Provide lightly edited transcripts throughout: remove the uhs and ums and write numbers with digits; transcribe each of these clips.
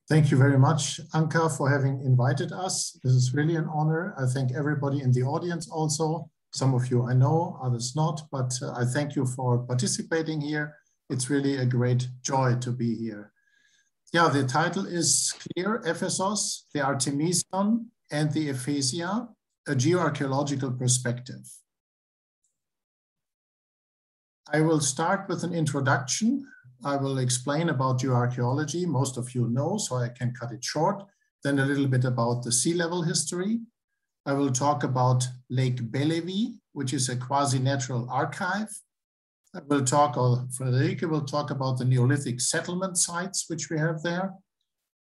Thank you very much, Anka, for having invited us. This is really an honor. I thank everybody in the audience also. Some of you I know, others not, but I thank you for participating here. It's really a great joy to be here. Yeah, the title is clear: Ephesos, the Artemision, and the Ephesia, a geoarchaeological perspective. I will start with an introduction. I will explain about geoarchaeology. Most of you know, so I can cut it short. Then a little bit about the sea level history. I will talk about Lake Bellevue, which is a quasi-natural archive. I will talk, or Friederike will talk about the Neolithic settlement sites which we have there.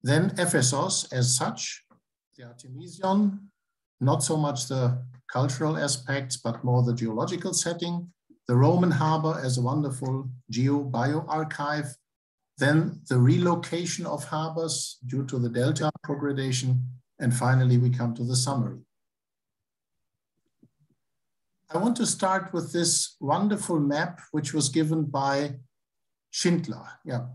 Then Ephesos as such, the Artemision, not so much the cultural aspects, but more the geological setting. The Roman harbor as a wonderful geo-bio-archive, then the relocation of harbors due to the delta progradation, and finally we come to the summary. I want to start with this wonderful map which was given by Schindler. Yeah,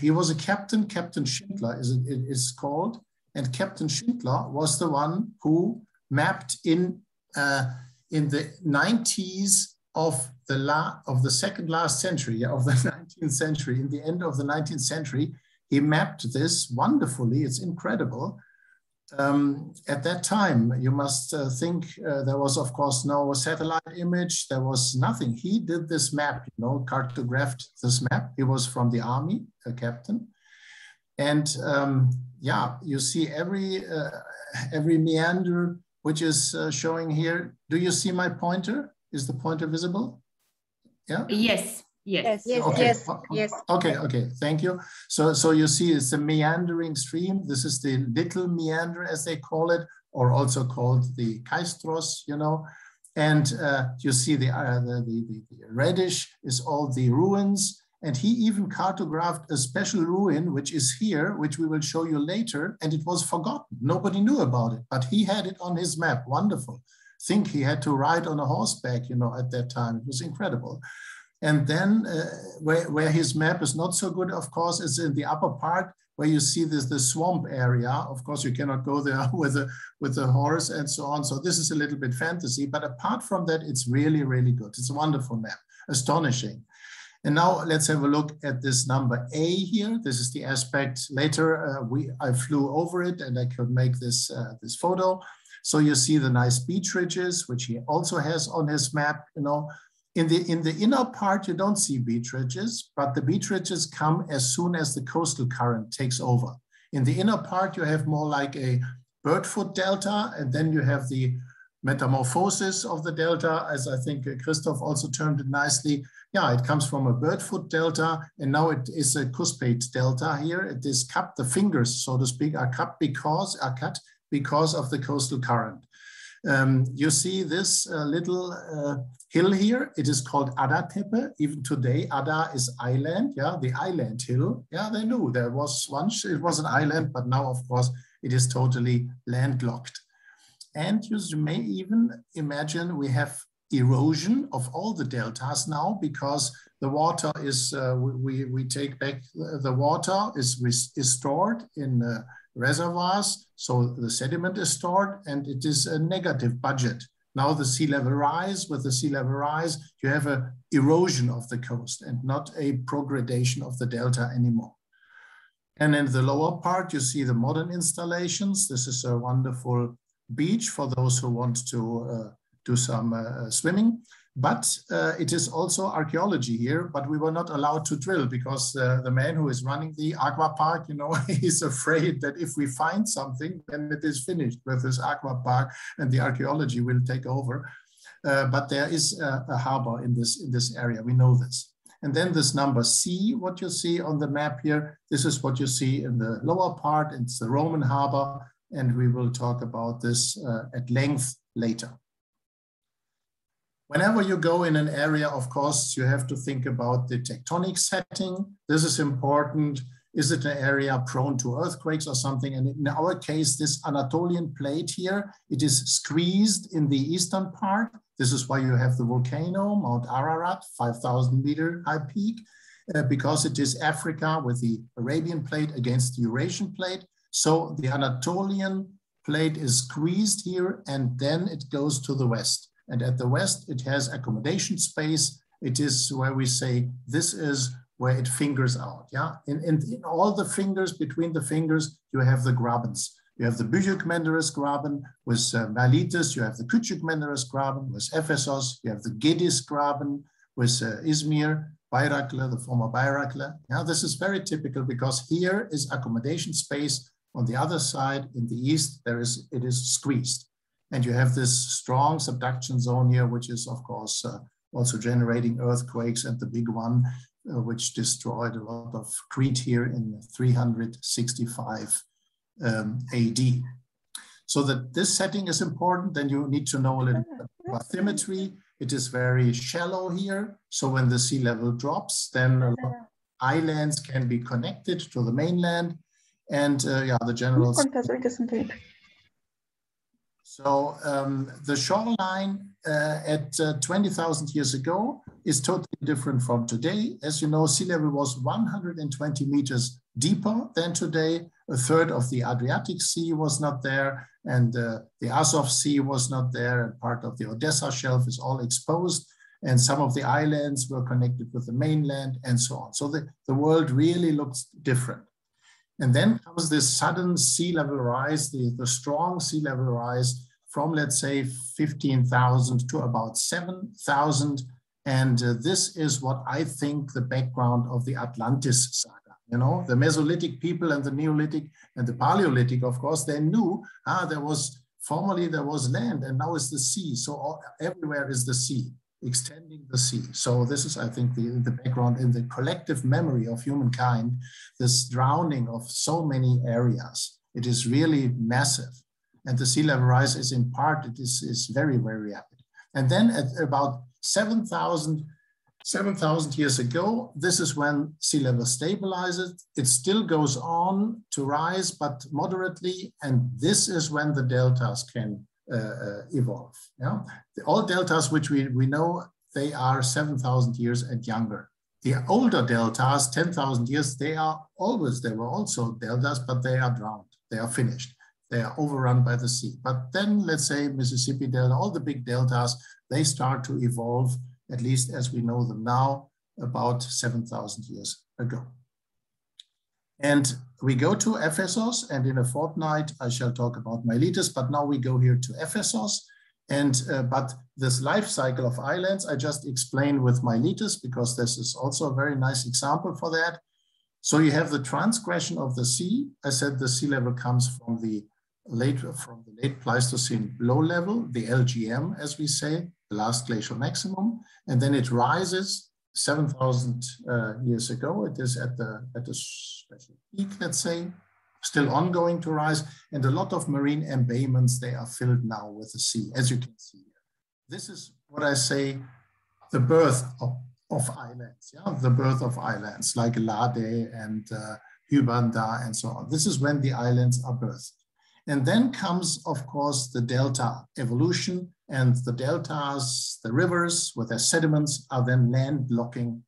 he was a captain, Captain Schindler is called, and Captain Schindler was the one who mapped in the 90s of the second last century, of the 19th century, in the end of the 19th century, he mapped this wonderfully. It's incredible. At that time, you must think there was, of course, no satellite image. There was nothing. He did this map, you know, cartographed this map. He was from the army, a captain. And yeah, you see every meander which is showing here. Do you see my pointer? Is the pointer visible? Yeah? Yes, yes. Yes, okay. yes, yes. Okay, thank you. So you see it's a meandering stream. This is the little meander, as they call it, or also called the Kaystros, you know. And you see the reddish is all the ruins. And he even cartographed a special ruin, which is here, which we will show you later. And it was forgotten. Nobody knew about it, but he had it on his map. Wonderful. Think he had to ride on a horseback, you know, at that time. It was incredible. And then where his map is not so good, of course, is in the upper part where you see the swamp area. Of course, you cannot go there with a horse and so on. So this is a little bit fantasy, but apart from that, it's really, really good. It's a wonderful map, astonishing. And now let's have a look at this number A here. This is the aspect. Later, I flew over it and I could make this, this photo. So you see the nice beach ridges, which he also has on his map. You know, in the inner part, you don't see beach ridges, but the beach ridges come as soon as the coastal current takes over. In the inner part, you have more like a birdfoot delta, and then you have the metamorphosis of the delta, as I think Christoph also termed it nicely. Yeah, it comes from a birdfoot delta, and now it is a cuspate delta here. It is cupped, the fingers, so to speak, are cut because of the coastal current. You see this little hill here. It is called Ada Tepe. Even today, Ada is island, yeah, the island hill. Yeah, they knew there was once, it was an island, but now, of course, it is totally landlocked. And you may even imagine we have erosion of all the deltas now because the water is, we take back, the water is stored in reservoirs, so the sediment is stored and it is a negative budget. Now the sea level rise, with the sea level rise, you have an erosion of the coast and not a progradation of the delta anymore. And in the lower part, you see the modern installations. This is a wonderful beach for those who want to do some swimming. But it is also archaeology here, but we were not allowed to drill because the man who is running the aqua park, you know, he's afraid that if we find something, then it is finished with this aqua park and the archaeology will take over. But there is a harbor in this area, we know this. And then this number C, what you see on the map here, this is what you see in the lower part, it's the Roman harbor, and we will talk about this at length later. Whenever you go in an area, of course, you have to think about the tectonic setting. This is important. Is it an area prone to earthquakes or something? And in our case, this Anatolian plate here, it is squeezed in the eastern part. This is why you have the volcano, Mount Ararat, 5,000 meter high peak. because it is Africa with the Arabian plate against the Eurasian plate. So the Anatolian plate is squeezed here, and then it goes to the west. And at the west, it has accommodation space. It is where we say, this is where it fingers out. Yeah, in all the fingers, between the fingers, you have the grabens. You have the Küçük Menderes graben with Miletus. You have the Küçük Menderes graben with Ephesos. You have the Gedis graben with Izmir, Bayraklı, the former Bayraklı. Yeah, this is very typical because here is accommodation space. On the other side, in the east, it is squeezed. And you have this strong subduction zone here, which is, of course, also generating earthquakes, and the big one, which destroyed a lot of Crete here in 365 AD. So that this setting is important, then you need to know a little bit about bathymetry. It is very shallow here. So when the sea level drops, then a lot of islands can be connected to the mainland. And yeah, the general. So the shoreline at 20,000 years ago is totally different from today. As you know, sea level was 120 meters deeper than today. A third of the Adriatic Sea was not there, and the Azov Sea was not there, and part of the Odessa Shelf is all exposed, and some of the islands were connected with the mainland, and so on. So the world really looks different. And then comes this sudden sea level rise, the strong sea level rise from, let's say, 15,000 to about 7,000. And this is what I think the background of the Atlantis saga. You know, the Mesolithic people and the Neolithic and the Paleolithic, of course, they knew formerly there was land, and now it's the sea. So everywhere is the sea, extending the sea. So this is, I think, the background in the collective memory of humankind, this drowning of so many areas. It is really massive. And the sea level rise is in part, it is very, very rapid. And then at about 7,000 years ago, this is when sea level stabilizes. It still goes on to rise, but moderately. And this is when the deltas can evolve. Yeah? All deltas which we know, they are 7,000 years and younger. The older deltas, 10,000 years, they were also deltas, but they are drowned. They are finished. They are overrun by the sea. But then, let's say Mississippi Delta, all the big deltas, they start to evolve, at least as we know them now, about 7,000 years ago. And we go to Ephesos, and in a fortnight, I shall talk about Miletus, but now we go here to Ephesos. And, but this life cycle of islands, I just explained with Miletus, because this is also a very nice example for that. So you have the transgression of the sea. I said the sea level comes from the late Pleistocene low level, the LGM, as we say, the last glacial maximum, and then it rises 7,000 years ago. It is at a special peak, let's say, still ongoing to rise, and a lot of marine embayments, they are filled now with the sea, as you can see here. This is what I say, the birth of islands, yeah, the birth of islands like Lade and Hybanda and so on. This is when the islands are birthed. And then comes, of course, the delta evolution, and the deltas, the rivers with their sediments, are then land blocking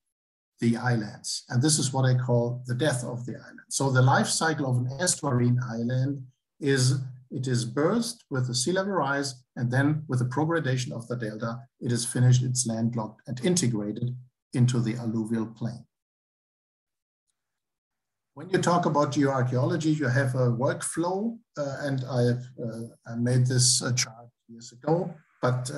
the islands. And this is what I call the death of the island. So the life cycle of an estuarine island is, it is birthed with the sea level rise, and then with the progradation of the delta, it is finished, it's landlocked and integrated into the alluvial plain. When you talk about geoarchaeology, you have a workflow, and I made this chart years ago, but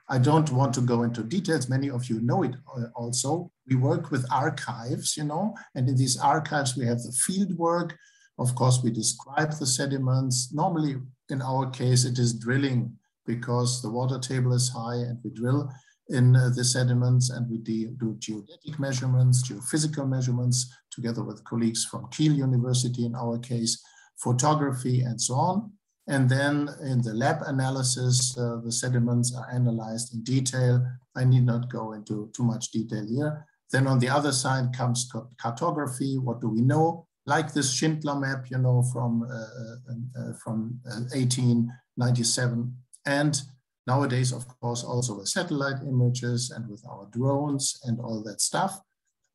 I don't want to go into details. Many of you know it also. We work with archives, you know, and in these archives, we have the field work. Of course, we describe the sediments. Normally, in our case, it is drilling because the water table is high, and we drill in the sediments, and we do geodetic measurements, geophysical measurements, together with colleagues from Kiel University, in our case, photography, and so on. And then in the lab analysis, the sediments are analyzed in detail. I need not go into too much detail here. Then on the other side comes cartography. What do we know? Like this Schindler map, you know, from 1897. And nowadays, of course, also with satellite images and with our drones and all that stuff.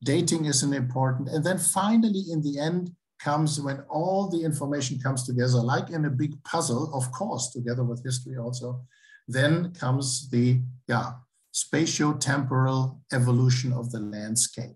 dating is an important, and then finally in the end comes when all the information comes together, like in a big puzzle, of course, together with history also, then comes the spatio-temporal evolution of the landscape.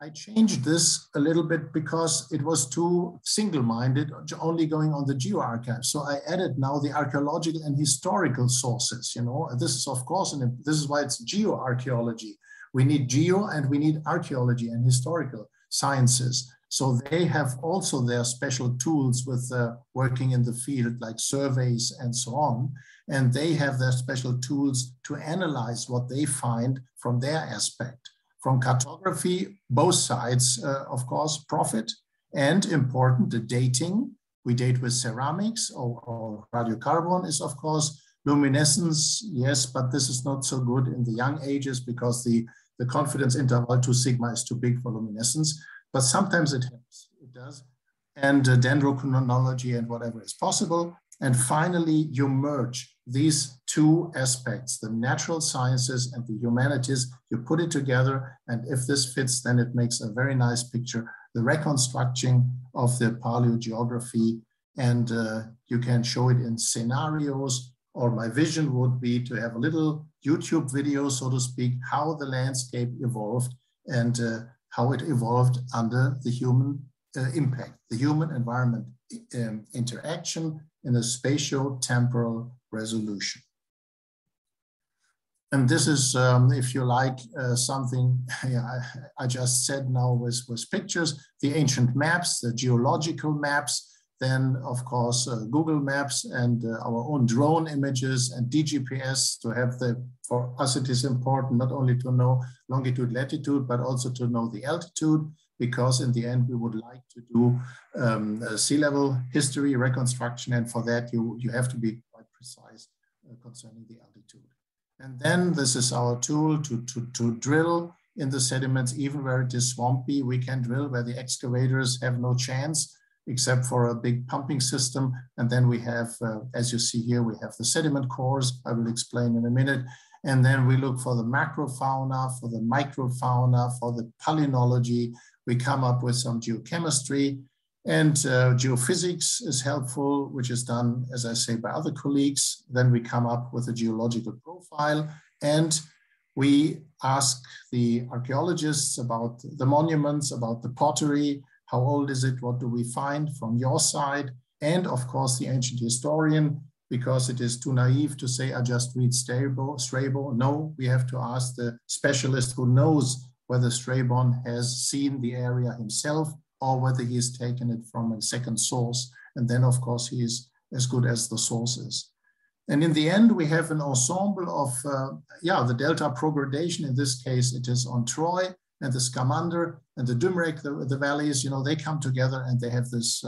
I changed this a little bit because it was too single-minded, only going on the geoarchive. So I added now the archaeological and historical sources. You know, this is of course, and this is why it's geoarchaeology. We need geo and we need archaeology and historical sciences. So they have also their special tools with working in the field, like surveys and so on. And they have their special tools to analyze what they find from their aspect. From cartography, both sides, of course, profit, and important, the dating. We date with ceramics or radiocarbon is, of course, luminescence, yes, but this is not so good in the young ages because the confidence interval 2 sigma is too big for luminescence, but sometimes it helps, it does. And dendrochronology and whatever is possible. And finally, you merge these two aspects, the natural sciences and the humanities, you put it together, and if this fits, then it makes a very nice picture, the reconstruction of the paleogeography, and you can show it in scenarios, or my vision would be to have a little YouTube video, so to speak, how the landscape evolved and how it evolved under the human impact, the human-environment interaction in a spatio-temporal resolution. And this is, if you like, something I just said now with pictures, the ancient maps, the geological maps, then of course Google Maps and our own drone images and DGPS to have for us it is important not only to know longitude, latitude, but also to know the altitude, because in the end we would like to do sea level history reconstruction, and for that you have to be quite precise concerning the altitude. And then this is our tool to drill in the sediments, even where it is swampy. We can drill where the excavators have no chance, except for a big pumping system. And then we have, as you see here, we have the sediment cores, I will explain in a minute. And then we look for the macrofauna, for the microfauna, for the palynology. We come up with some geochemistry, and geophysics is helpful, which is done, as I say, by other colleagues. Then we come up with a geological profile, and we ask the archaeologists about the monuments, about the pottery, how old is it, what do we find from your side, and of course the ancient historian, because it is too naive to say, I just read Strabo. No, we have to ask the specialist who knows whether Strabon has seen the area himself or whether he has taken it from a second source. And then, of course, he is as good as the source is. And in the end, we have an ensemble of, the delta progradation. In this case, it is on Troy and the Scamander and the Dumrek, the valleys, you know, they come together and they have this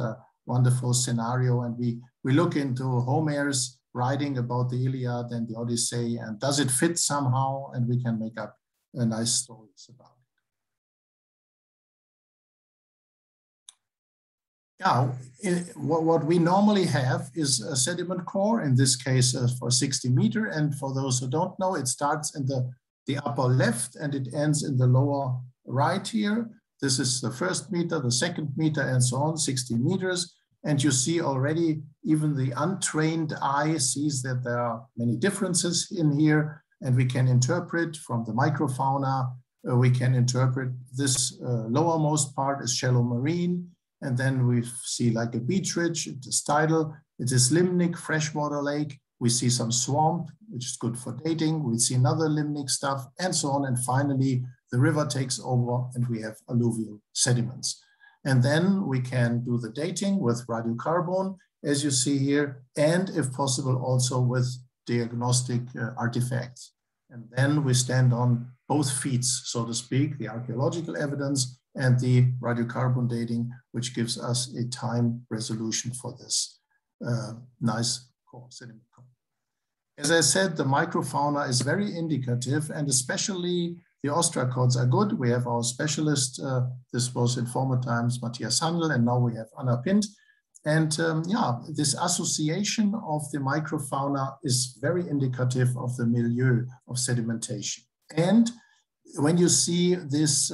wonderful scenario. And we look into Homer's writing about the Iliad and the Odyssey, and does it fit somehow? And we can make up nice stories about it. Now, what we normally have is a sediment core, in this case for 60 meters. And for those who don't know, it starts in the upper left and it ends in the lower right here. This is the first meter, the second meter, and so on, 60 meters. And you see already, even the untrained eye sees that there are many differences in here. And we can interpret from the microfauna, we can interpret this lowermost part is shallow marine. And then we see like a beach ridge, it is tidal, it is limnic, freshwater lake. We see some swamp, which is good for dating. We see another limnic stuff and so on. And finally, the river takes over and we have alluvial sediments. And then we can do the dating with radiocarbon, as you see here, and if possible, also with diagnostic artifacts. And then we stand on both feet, so to speak, the archaeological evidence and the radiocarbon dating, which gives us a time resolution for this nice core, sediment core. As I said, the microfauna is very indicative, and especially the ostracods are good. We have our specialist, this was in former times Matthias Handel, and now we have Anna Pint. And this association of the microfauna is very indicative of the milieu of sedimentation. And when you see this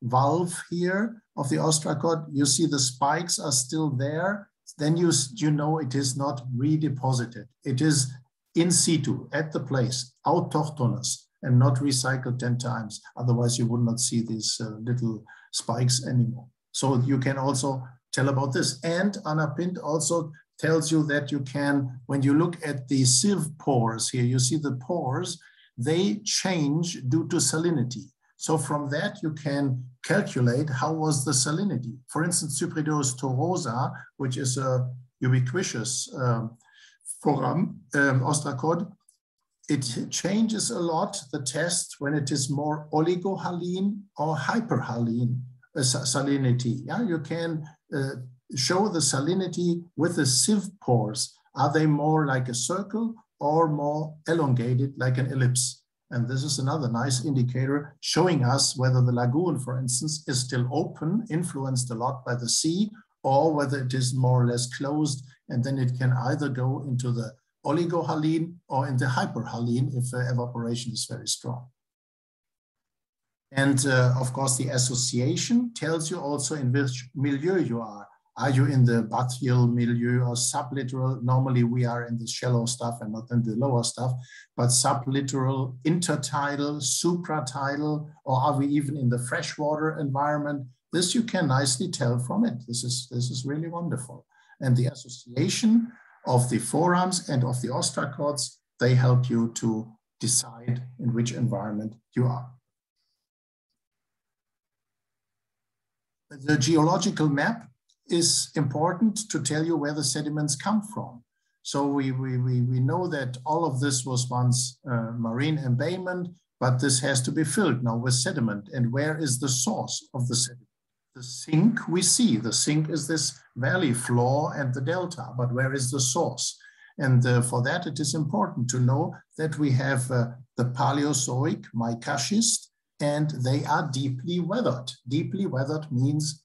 valve here of the ostracod, you see the spikes are still there, then you know it is not redeposited. It is in situ, at the place, autochthonous, and not recycled 10 times. Otherwise, you would not see these little spikes anymore. So you can also tell about this. And Anna Pint also tells you that you can, when you look at the sieve pores here, you see the pores, they change due to salinity. So from that, you can calculate how was the salinity. For instance, Cyprideus torosa, which is a ubiquitous forum, ostracod, it changes a lot, the test, when it is more oligohaline or hyperhaline salinity. Yeah, you can show the salinity with the sieve pores. Are they more like a circle or more elongated like an ellipse? And this is another nice indicator showing us whether the lagoon, for instance, is still open, influenced a lot by the sea, or whether it is more or less closed, and then it can either go into the oligohaline or in the hyperhaline if the evaporation is very strong. And of course, the association tells you also in which milieu you are. Are you in the bathyal milieu or sublittoral? Normally we are in the shallow stuff and not in the lower stuff, but sublittoral, intertidal, supratidal, or are we even in the freshwater environment? This you can nicely tell from it. This is really wonderful. And the association of the forams and of the ostracods, they help you to decide in which environment you are. The geological map is important to tell you where the sediments come from. So we know that all of this was once marine embayment, but this has to be filled now with sediment. And where is the source of the sediment? The sink we see. The sink is this valley floor and the delta, but where is the source? And for that, it is important to know that we have the Paleozoic mica schist, and they are deeply weathered. Deeply weathered means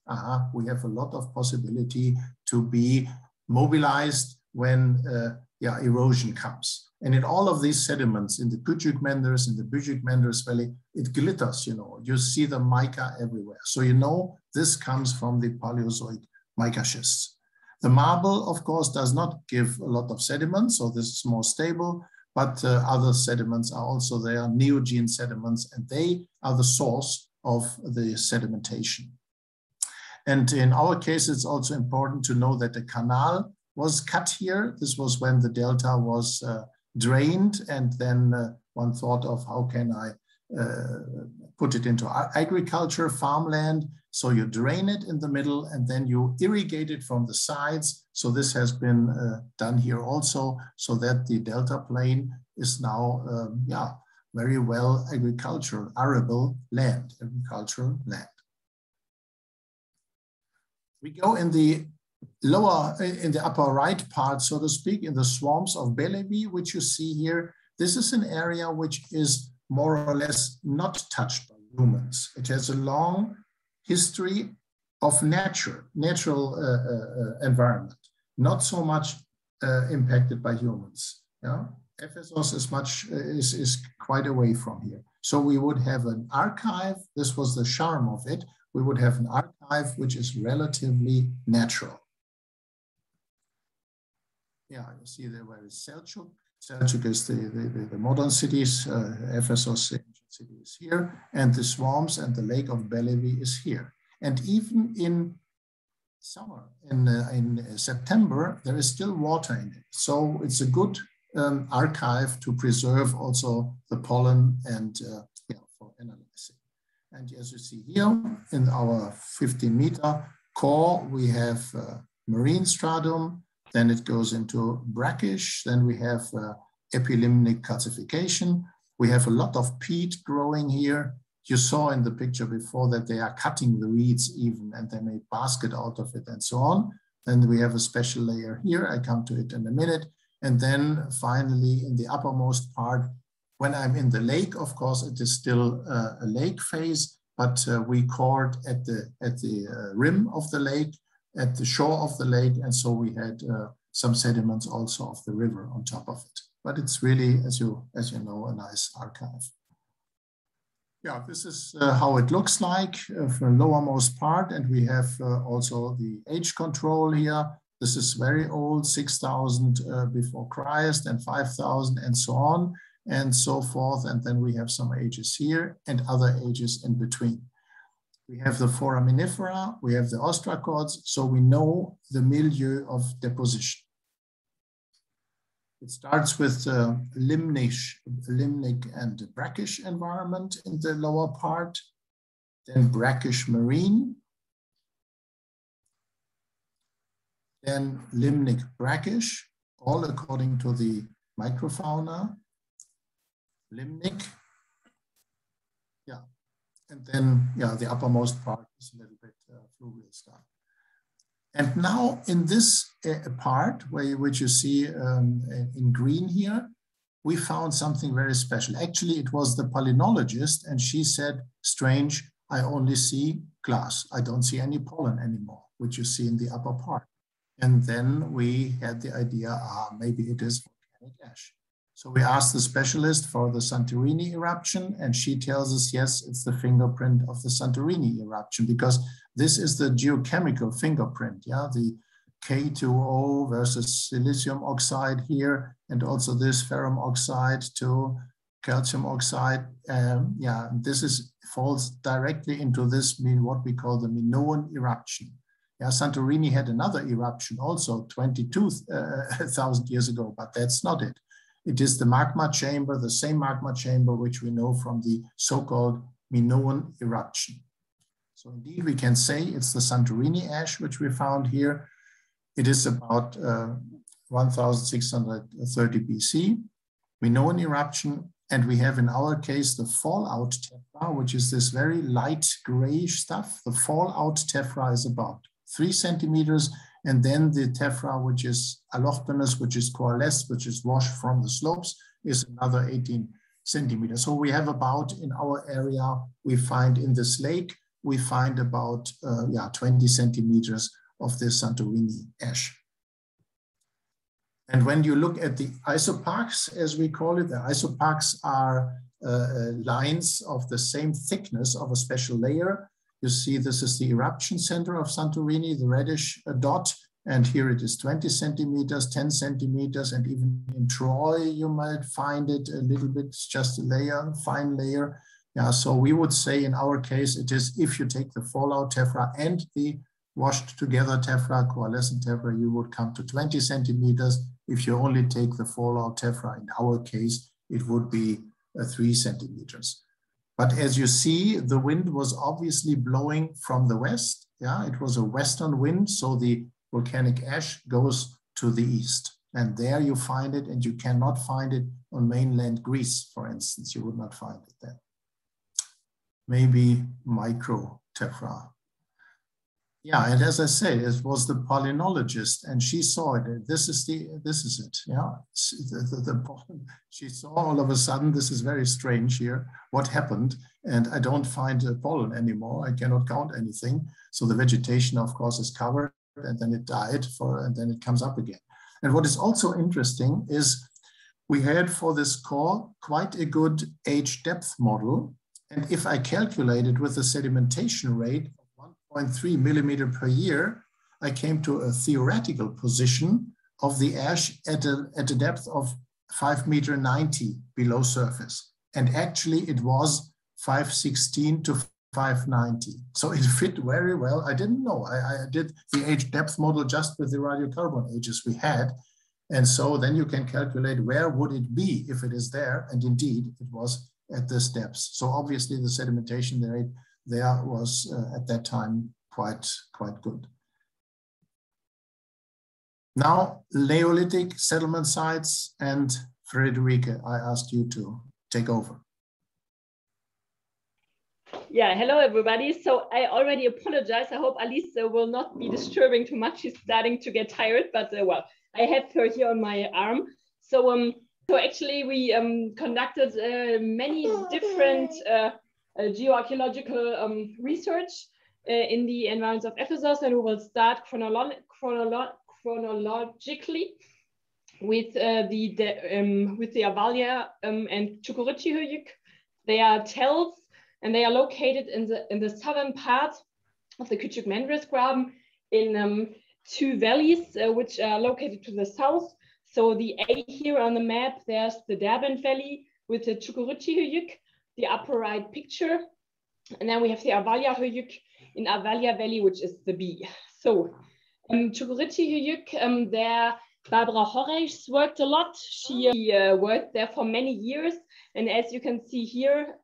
we have a lot of possibility to be mobilized when erosion comes. And in all of these sediments, in the Küçük Menderes, in the Küçük Menderes Valley, it glitters, you know, you see the mica everywhere. So you know this comes from the Paleozoic mica schists. The marble, of course, does not give a lot of sediment, so this is more stable, but other sediments are also there, neogene sediments, and they are the source of the sedimentation. And in our case, it's also important to know that the canal was cut here. This was when the delta was drained, and then one thought of how can I put it into agriculture, farmland. So you drain it in the middle and then you irrigate it from the sides. So this has been done here also, so that the delta plain is now, very well agricultural, arable land, agricultural land. We go in the lower, in the upper right part, so to speak, in the swamps of Bellevue, which you see here. This is an area which is more or less not touched by humans. It has a long history of natural environment, not so much impacted by humans. Yeah? Ephesos is quite away from here. So we would have an archive. This was the charm of it. We would have an archive which is relatively natural. Yeah, you see there where is Selçuk. Selçuk is the modern cities. Ephesos, the ancient city, is here, and the swamps and the lake of Bellevue is here. And even in summer, in September, there is still water in it. So it's a good archive to preserve also the pollen and for analyzing. And as you see here, in our 15-meter core, we have marine stratum. Then it goes into brackish. Then we have epilimnic calcification. We have a lot of peat growing here. You saw in the picture before that they are cutting the reeds even, and they make basket out of it and so on. Then we have a special layer here. I come to it in a minute. And then finally, in the uppermost part, when I'm in the lake, of course, it is still a lake phase, but we cored at the rim of the lake, at the shore of the lake, and so we had some sediments also of the river on top of it. But it's really, as you know, a nice archive. Yeah, this is how it looks like for the lowermost part. And we have also the age control here. This is very old, 6,000 before Christ and 5,000 and so on and so forth. And then we have some ages here and other ages in between. We have the foraminifera, we have the ostracods, so we know the milieu of deposition. It starts with limnic and brackish environment in the lower part, then brackish marine, then limnic brackish, all according to the microfauna, limnic, yeah, and then the uppermost part is a little bit fluvial stuff. And now in this part, which you see in green here, we found something very special. Actually, it was the palynologist, and she said, strange, I only see glass. I don't see any pollen anymore, which you see in the upper part. And then we had the idea, maybe it is volcanic ash. So we asked the specialist for the Santorini eruption, and she tells us, yes, it's the fingerprint of the Santorini eruption, because this is the geochemical fingerprint, the K2O versus silicium oxide here, and also this ferrum oxide to calcium oxide. This falls directly into this, what we call the Minoan eruption. Santorini had another eruption also 22,000 years ago, but that's not it. It is the magma chamber, the same magma chamber which we know from the so-called Minoan eruption. So indeed, we can say it's the Santorini ash which we found here. It is about 1630 BC, Minoan eruption, and we have in our case the fallout tephra, which is this very light grayish stuff. The fallout tephra is about 3 centimeters, and then the tephra, which is allochthonous, which is coalesced, which is washed from the slopes, is another 18 centimeters. So we have about, in our area, we find in this lake, we find about 20 centimeters of this Santorini ash. And when you look at the isoparks, as we call it, the isoparks are lines of the same thickness of a special layer. You see, this is the eruption center of Santorini, the reddish dot, and here it is 20 centimeters, 10 centimeters, and even in Troy, you might find it a little bit, it's just a layer, fine layer. So we would say in our case, it is if you take the fallout tephra and the washed together tephra, coalescent tephra, you would come to 20 centimeters. If you only take the fallout tephra, in our case, it would be 3 centimeters. But as you see, the wind was obviously blowing from the west. It was a western wind, so the volcanic ash goes to the east. And there you find it, and you cannot find it on mainland Greece, for instance. You would not find it there. Maybe micro tephra. And as I said, it was the palynologist, and she saw it. This is it. The pollen. She saw all of a sudden, this is very strange here. What happened? And I don't find pollen anymore. I cannot count anything. So the vegetation, of course, is covered, and then it died, and then it comes up again. And what is also interesting is we had for this core quite a good age depth model. And if I calculate it with the sedimentation rate of 1.3 millimeter per year, I came to a theoretical position of the ash at a depth of 5.90 meters below surface. And actually it was 516 to 590. So it fit very well. I didn't know. I did the age depth model just with the radiocarbon ages we had. And so then you can calculate where would it be if it is there. And indeed, it was at this depth. So obviously the sedimentation rate there was at that time quite good. Now, Neolithic settlement sites, and Friederike, I asked you to take over. Hello everybody. So I already apologize. I hope Alice will not be disturbing too much. She's starting to get tired, but well, I have her here on my arm. So actually we conducted many different geoarchaeological research in the environs of Ephesus, and we will start chronologically with the Avalia and Çukurçayhöyük. They are tells and they are located in the southern part of the Küçük Menderes graben in two valleys, which are located to the south. So the A here on the map, there's the Derbent Valley with the Çukuröçi, the upper right picture. And then we have the Avalya Höyük in Avalya Valley, which is the B. So Çukuröçi, there Barbara Horesch worked a lot. She worked there for many years. And as you can see here,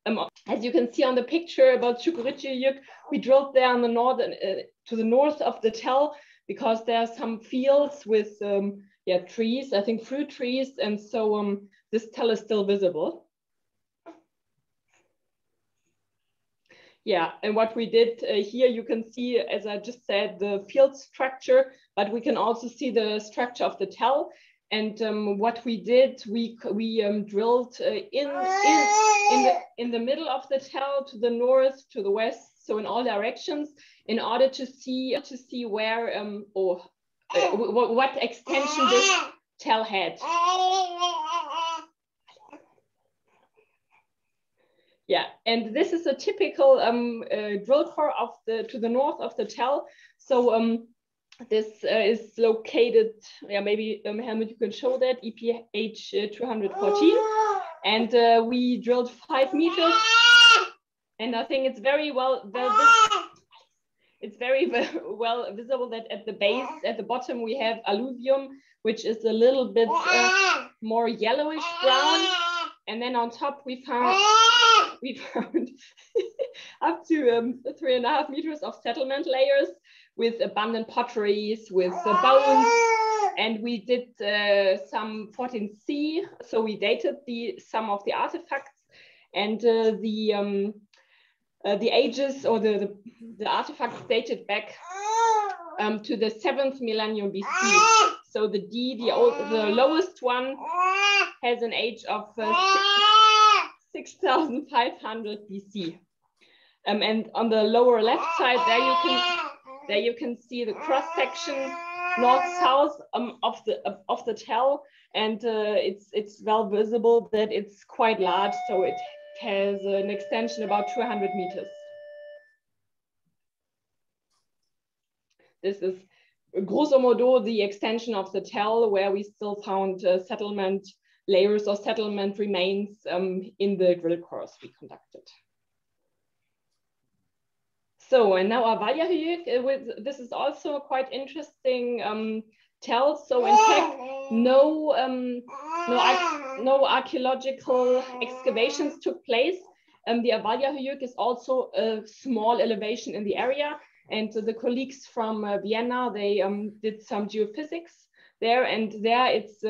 as you can see on the picture about Çukuröçi, we drilled there on the north, to the north of the tell, because there are some fields with trees, I think fruit trees. And so this tell is still visible. Yeah, and what we did here, you can see, as I just said, the field structure, but we can also see the structure of the tell. And what we did, we drilled in the middle of the tell, to the north, to the west, so in all directions, in order to see where what extension this tell had. Yeah, and this is a typical drill core of to the north of the tell. So this is located, maybe Helmut, you can show that, EPH 214. And we drilled 5 meters. And I think it's very well visible that at the base, at the bottom, we have alluvium, which is a little bit more yellowish brown. And then on top, we found up to 3.5 meters of settlement layers with abundant potteries, with bones. And we did some 14C, so we dated some of the artifacts, and the ages, or the artifacts dated back to the 7th millennium BC. So the the lowest one has an age of 6,500 BC. And on the lower left side, there you can see the cross section north-south of the tell, and it's well visible that it's quite large, so it has an extension about 200 meters. This is grosso modo the extension of the tell, where we still found settlement layers or settlement remains in the drill cores we conducted. So, and now Avalya Höyük, this is also a quite interesting tell. So in fact, no archaeological excavations took place. The Avalya Höyük is also a small elevation in the area. And the colleagues from Vienna, they did some geophysics there. And there it's,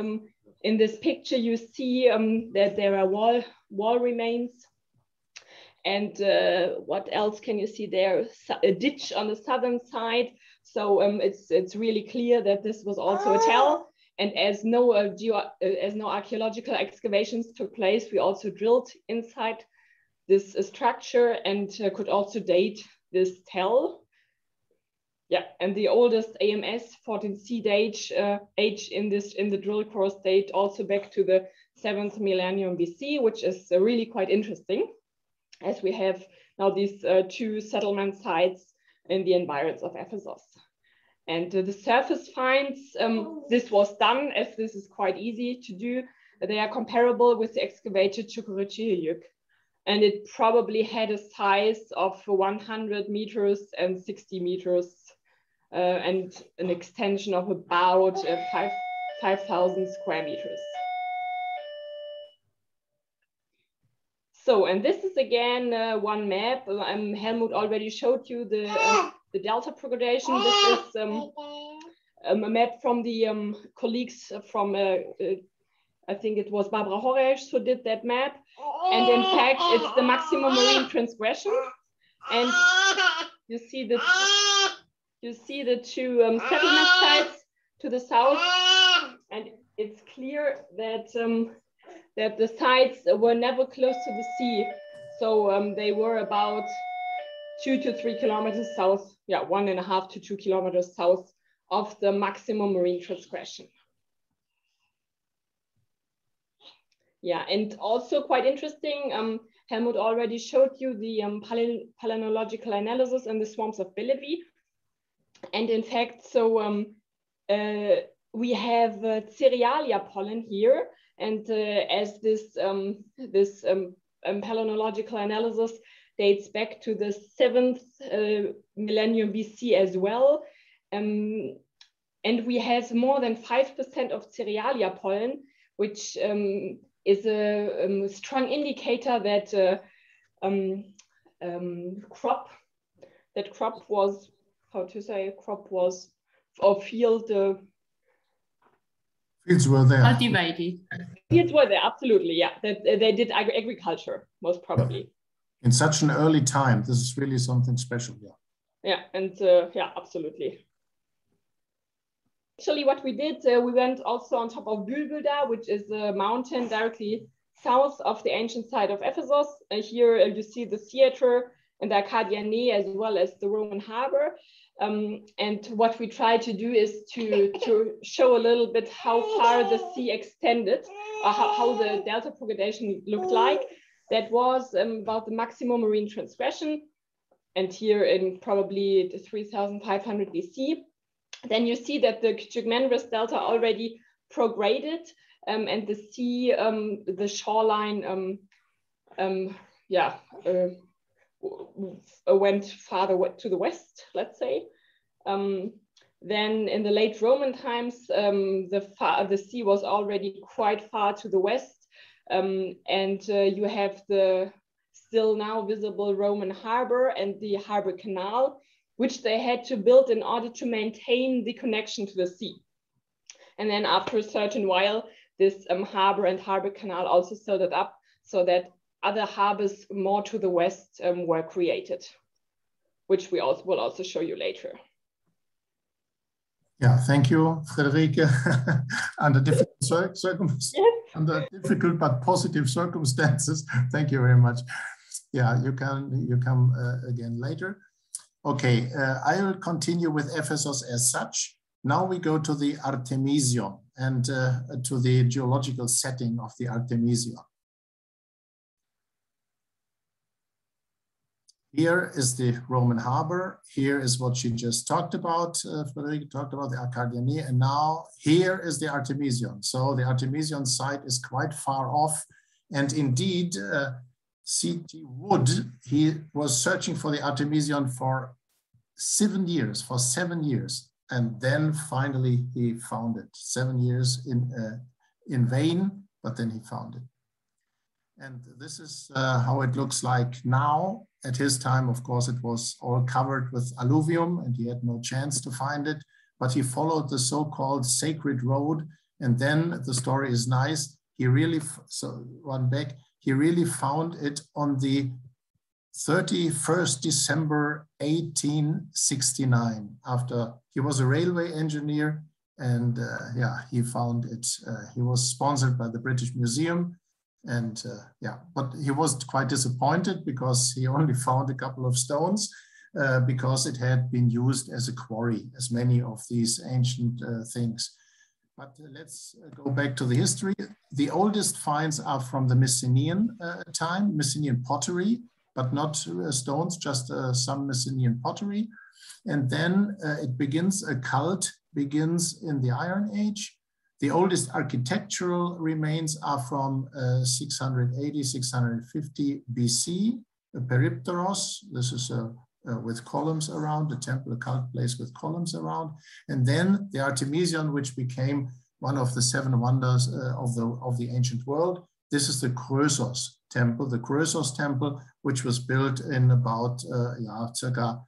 in this picture, you see that there are wall remains. And what else can you see there? A ditch on the southern side. So it's really clear that this was also a tell. And as no archaeological excavations took place, we also drilled inside this structure and could also date this tell. Yeah, and the oldest AMS 14C age in the drill cores date also back to the 7th millennium BC, which is really quite interesting, as we have now these 2 settlement sites in the environs of Ephesos. And the surface finds, this was done, as this is quite easy to do. They are comparable with the excavated Çukuröçi, and it probably had a size of 100 meters and 60 meters and an extension of about 5,000 square meters. So, and this is again one map. Helmut already showed you the delta progradation. This is a map from the colleagues from, I think it was Barbara Horesch who did that map. And in fact, it's the maximum marine transgression. And you see the 2 settlement sites to the south. And it's clear that that the sites were never close to the sea. So they were about 2 to 3 kilometers south, 1.5 to 2 kilometers south of the maximum marine transgression. Yeah, and also quite interesting, Helmut already showed you the palynological analysis in the swamps of Bellevue. And in fact, so we have cerealia pollen here. And as this palynological analysis dates back to the 7th millennium BC as well. And we have more than 5% of cerealia pollen, which is a strong indicator that crop was, how to say, crop was, or field. Fields were there. Cultivated. Fields were there, absolutely, yeah. That they did agriculture, most probably. In such an early time, this is really something special, yeah. Yeah, and yeah, absolutely. Actually, what we did, we went also on top of Bülbüldağ, which is a mountain directly south of the ancient site of Ephesus. Here you see the theater and the Arcadianae, as well as the Roman harbor. And what we try to do is to show a little bit how far the sea extended, or how the delta progradation looked like. That was about the maximum marine transgression, and here in probably 3500 BC. Then you see that the Küçük Menderes delta already prograded, and the sea, the shoreline, went farther to the west, let's say. Then in the late Roman times, the sea was already quite far to the west, and you have the still now visible Roman harbor and the harbor canal, which they had to build in order to maintain the connection to the sea. And then after a certain while, this harbor and harbor canal also silted up so that other harbors more to the west were created, which we will also show you later. Yeah, thank you, Friederike. Under difficult under difficult but positive circumstances. Thank you very much. Yeah, you come again later. Okay, I will continue with Ephesus as such. Now we go to the Artemision and to the geological setting of the Artemision. Here is the Roman harbor. Here is what she just talked about. Friederike talked about the Arcadianae, and now here is the Artemision. So the Artemision site is quite far off, and indeed, C.T. Wood, he was searching for the Artemision for 7 years, and then finally he found it. 7 years in vain, but then he found it. And this is how it looks like now. At his time, of course, it was all covered with alluvium and he had no chance to find it, but he followed the so-called sacred road. And then the story is nice. He really found it on the 31st December 1869, after he was a railway engineer, and yeah, he found it. He was sponsored by the British Museum, and yeah, but he was quite disappointed because he only found a couple of stones because it had been used as a quarry, as many of these ancient things. But let's go back to the history. The oldest finds are from the Mycenaean time, Mycenaean pottery, but not stones, just some Mycenaean pottery. And then a cult begins in the Iron Age. The oldest architectural remains are from 680, 650 BC, Peripteros. This is with columns around, the temple, a cult place with columns around. And then the Artemision, which became one of the 7 wonders of the ancient world. This is the Kaystros temple, which was built in about circa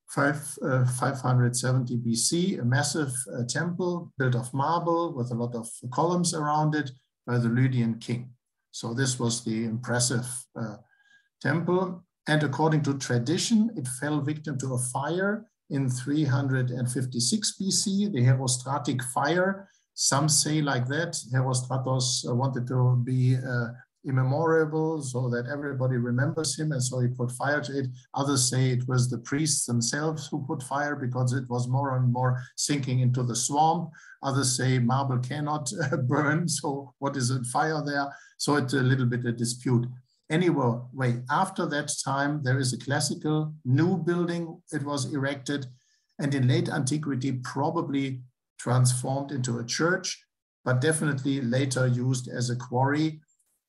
570 BC, a massive temple built of marble with a lot of columns around it by the Lydian king. So this was the impressive temple. And according to tradition, it fell victim to a fire in 356 BC, the Herostratic fire. Some say like that, Herostratos wanted to be immemorable so that everybody remembers him, and so he put fire to it. Others say it was the priests themselves who put fire because it was more and more sinking into the swamp. Others say marble cannot burn, so what is on fire there? So it's a little bit a dispute. Anyway, after that time, there is a classical new building. It was erected, and in late antiquity, probably transformed into a church, but definitely later used as a quarry.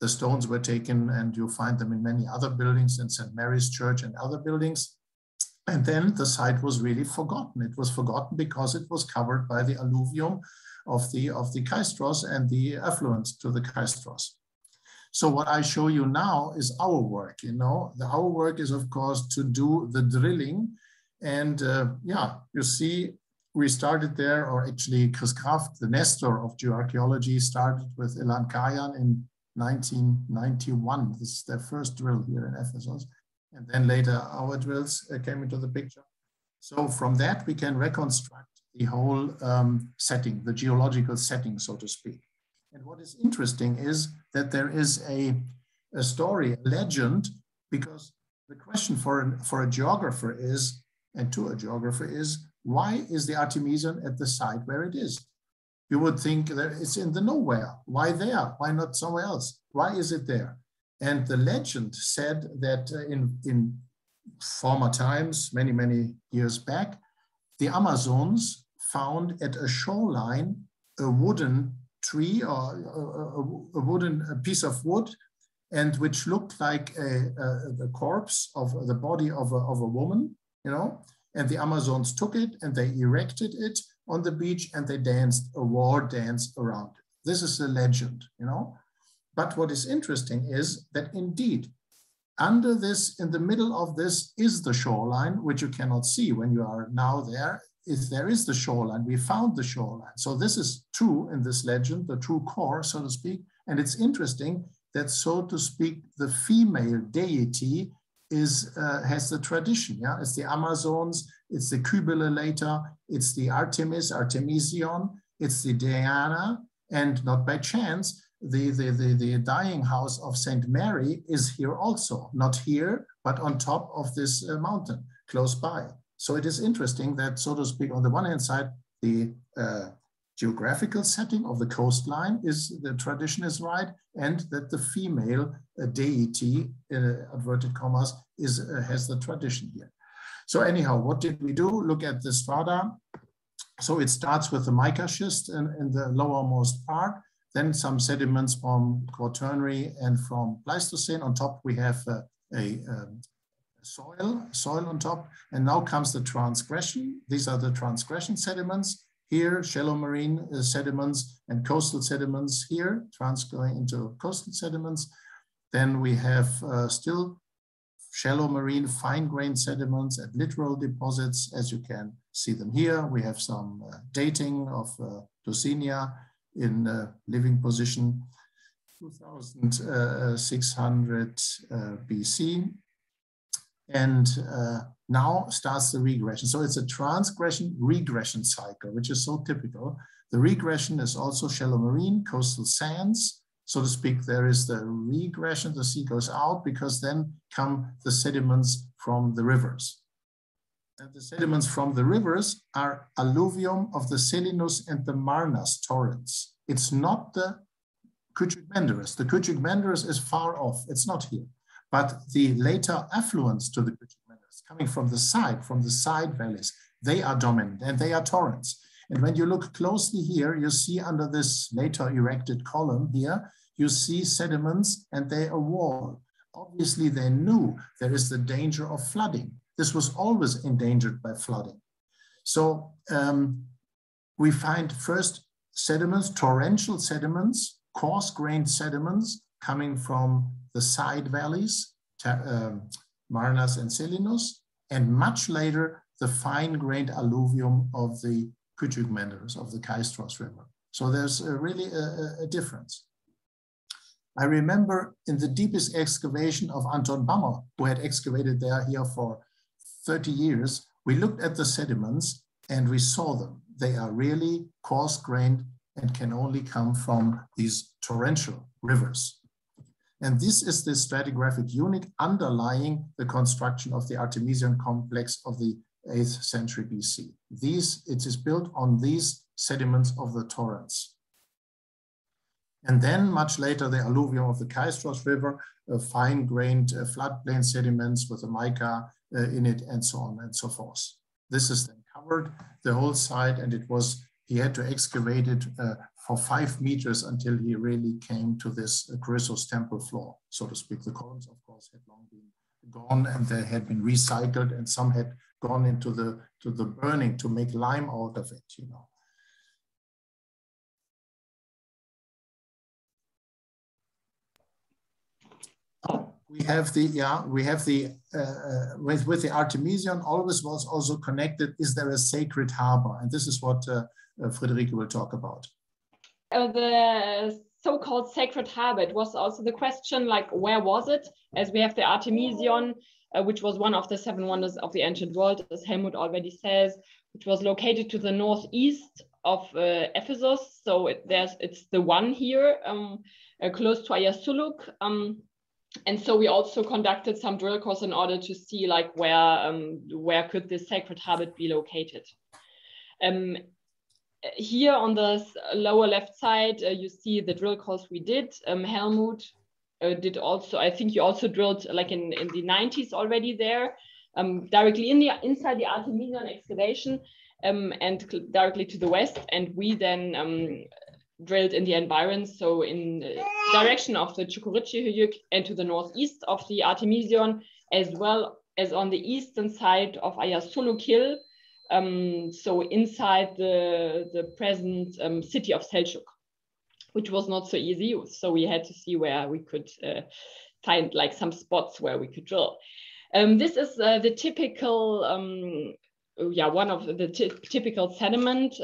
The stones were taken, and you find them in many other buildings, in St. Mary's Church and other buildings. And then the site was really forgotten. It was forgotten because it was covered by the alluvium of the Kaystros and the affluent to the Kaystros. So what I show you now is our work. Our work is, of course, to do the drilling. And yeah, you see, we started there, or actually Chris Kraft, the Nestor of geoarchaeology, started with Ilan Kayan in 1991. This is their first drill here in Ephesos. And then later our drills came into the picture. So from that, we can reconstruct the whole setting, the geological setting, so to speak. And what is interesting is that there is a story, a legend, because the question for a geographer is, and to a geographer is, why is the Artemision at the site where it is? You would think that it's in the nowhere. Why there? Why not somewhere else? Why is it there? And the legend said that in former times, many, many years back, the Amazons found at a shoreline a wooden tree or a piece of wood, and which looked like the corpse of the body of a woman, and the Amazons took it and they erected it on the beach and they danced a war dance around it. This is a legend, But what is interesting is that indeed, under this, in the middle of this is the shoreline, which you cannot see when you are now there. If there is the shoreline, we found the shoreline. So this is true in this legend, the true core, so to speak. And it's interesting that, so to speak, the female deity has the tradition. Yeah, it's the Amazons, it's the Kybele later, it's the Artemis, Artemision, it's the Diana, and not by chance, the dying house of St. Mary is here also, not here, but on top of this mountain close by. So it is interesting that, so to speak, on the one hand side, the geographical setting of the coastline is, the tradition is right, and that the female deity, inverted commas, has the tradition here. So anyhow, what did we do? Look at the strata. So it starts with the mica schist in the lowermost part, then some sediments from Quaternary and from Pleistocene. On top, we have soil on top, and now comes the transgression. These are the transgression sediments. Here, shallow marine sediments and coastal sediments here, going into coastal sediments. Then we have still shallow marine fine-grained sediments and littoral deposits, as you can see them here. We have some dating of Dosinia in living position 2600 BC. And now starts the regression. So it's a transgression regression cycle, which is so typical. The regression is also shallow marine, coastal sands, so to speak. There is the regression, the sea goes out, because then come the sediments from the rivers. And the sediments from the rivers are alluvium of the Selinus and the Marnas torrents. It's not the Küçük Menderes. The Küçük Menderes is far off, it's not here. But the later affluents to the Küçük Menderes, coming from the side valleys, they are dominant and they are torrents. And when you look closely here, you see under this later erected column here, you see sediments and they are wall. Obviously, they knew there is the danger of flooding. This was always endangered by flooding. So we find first sediments, torrential sediments, coarse-grained sediments coming from the side valleys, Marnas and Selinus, and much later, the fine-grained alluvium of the Küçük Menderes, of the Kaystros River. So there's really a difference. I remember in the deepest excavation of Anton Bammer, who had excavated here for 30 years, we looked at the sediments and we saw them. They are really coarse-grained and can only come from these torrential rivers. And this is the stratigraphic unit underlying the construction of the Artemision complex of the 8th century BC. It is built on these sediments of the torrents. And then much later, the alluvium of the Kaystros River, fine-grained floodplain sediments with a mica in it, and so on and so forth. This is then covered the whole site, and he had to excavate it for 5 meters until he really came to this Artemis Temple floor, so to speak. The columns, of course, had long been gone, and they had been recycled, and some had gone into the burning to make lime out of it, you know. With the Artemision, always was also connected, is there a sacred harbor? And this is what Friederike will talk about. The so-called sacred harbor, it was also the question, like, where was it? As we have the Artemision, which was one of the 7 wonders of the ancient world, as Helmut already says, which was located to the northeast of Ephesus. So it's the one here, close to Ayasuluk. And so we also conducted some drill course in order to see, like, where could this sacred harbor be located. Here on the lower left side, you see the drill course we did. Helmut did also, I think you also drilled like in the 90s already there, directly inside the Artemision excavation, and directly to the west. And we then drilled in the environs, so in the direction of the Küçük and to the northeast of the Artemision, as well as on the eastern side of Ayasuluk Hill, so inside the present city of Selçuk, which was not so easy. So we had to see where we could find like some spots where we could drill. This is the typical, one of the typical sediment.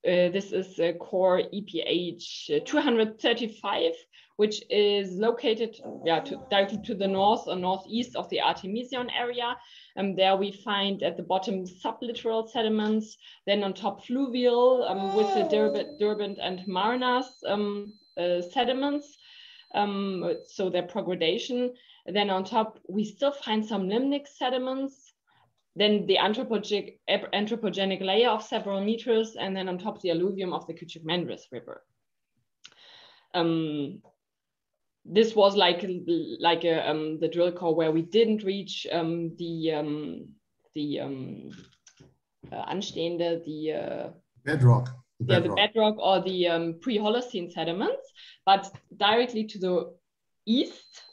This is core EPH 235, which is located directly to the north or northeast of the Artemision area. And there we find at the bottom sublittoral sediments, then on top fluvial with the Derbent and Marnas sediments, so their progradation. Then on top, we still find some limnic sediments, then the anthropogenic layer of several meters, and then on top the alluvium of the Küçük Menderes River. This was like the drill core where we didn't reach the bedrock. The bedrock or the pre-Holocene sediments, but directly to the east.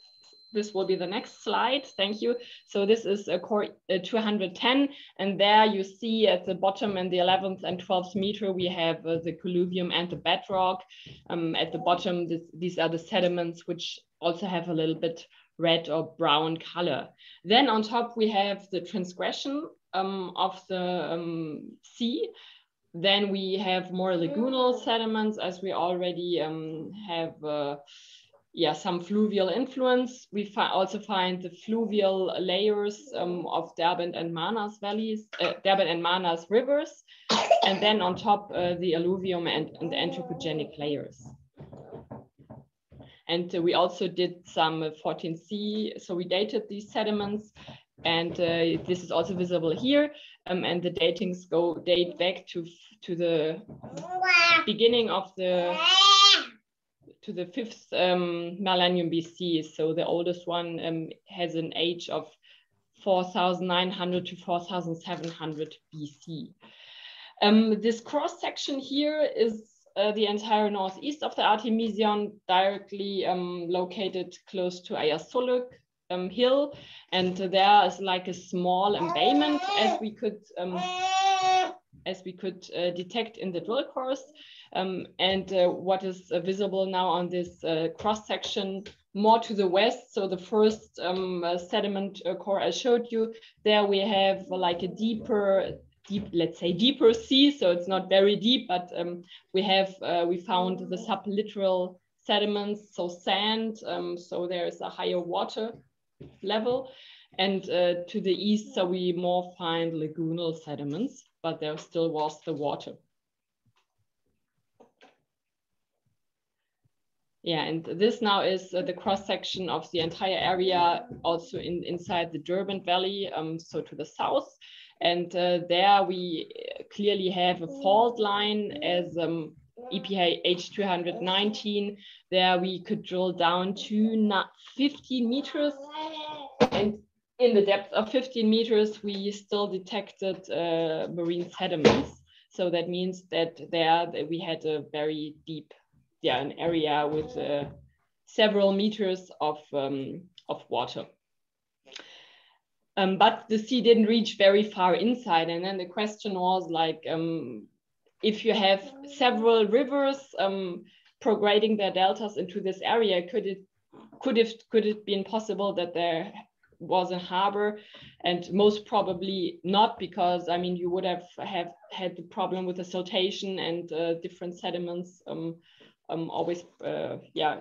This will be the next slide. Thank you. So this is a core 210, and there you see at the bottom in the 11th and 12th meter we have the colluvium and the bedrock. At the bottom, these are the sediments which also have a little bit red or brown color. Then on top we have the transgression of the sea. Then we have more lagoonal sediments, as we already have some fluvial influence. We also find the fluvial layers of Derbent and Marnas valleys, Derbent and Marnas rivers, and then on top the alluvium and the anthropogenic layers. And we also did some 14C, so we dated these sediments, and this is also visible here. And the datings date back to the beginning of the 5th millennium BC. So the oldest one has an age of 4,900 to 4,700 BC. This cross section here is the entire northeast of the Artemision, directly located close to Ayasuluk Hill, and there is like a small embayment, as we could detect in the drill course. And what is visible now on this cross section more to the west, so the first sediment core I showed you, there we have like a deeper sea, so it's not very deep, but we found the sublittoral sediments, so sand, so there is a higher water level, and to the east, so we more find lagoonal sediments, but there still was the water. Yeah, and this now is the cross section of the entire area, also inside the Derbent Valley, so to the south. And there we clearly have a fault line, as EPA H219. There we could drill down to 15 meters, and in the depth of 15 meters, we still detected marine sediments. So that means that there we had a very deep, an area with several meters of water. But the sea didn't reach very far inside. And then the question was like, if you have several rivers prograding their deltas into this area, could it been possible that there was a harbor? And most probably not, because I mean, you would have had the problem with the siltation and different sediments always,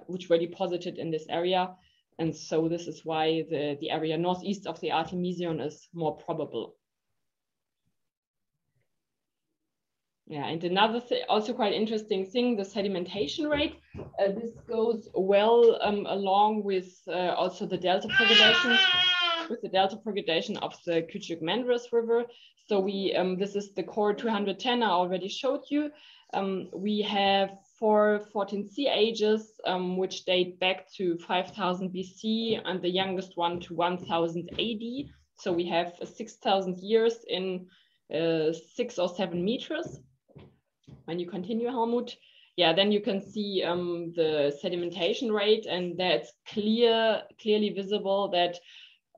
which were deposited in this area. And so this is why the area northeast of the Artemision is more probable. Yeah, and another also quite interesting thing, the sedimentation rate. This goes well along with also the delta progradation, of the Küçük Menderes River. So we this is the core 210 I already showed you. We have 4 14C ages, which date back to 5000 BC, and the youngest one to 1000 AD. So we have 6,000 years in 6 or 7 meters. When you continue, Helmut, yeah, then you can see the sedimentation rate, and that's clearly visible that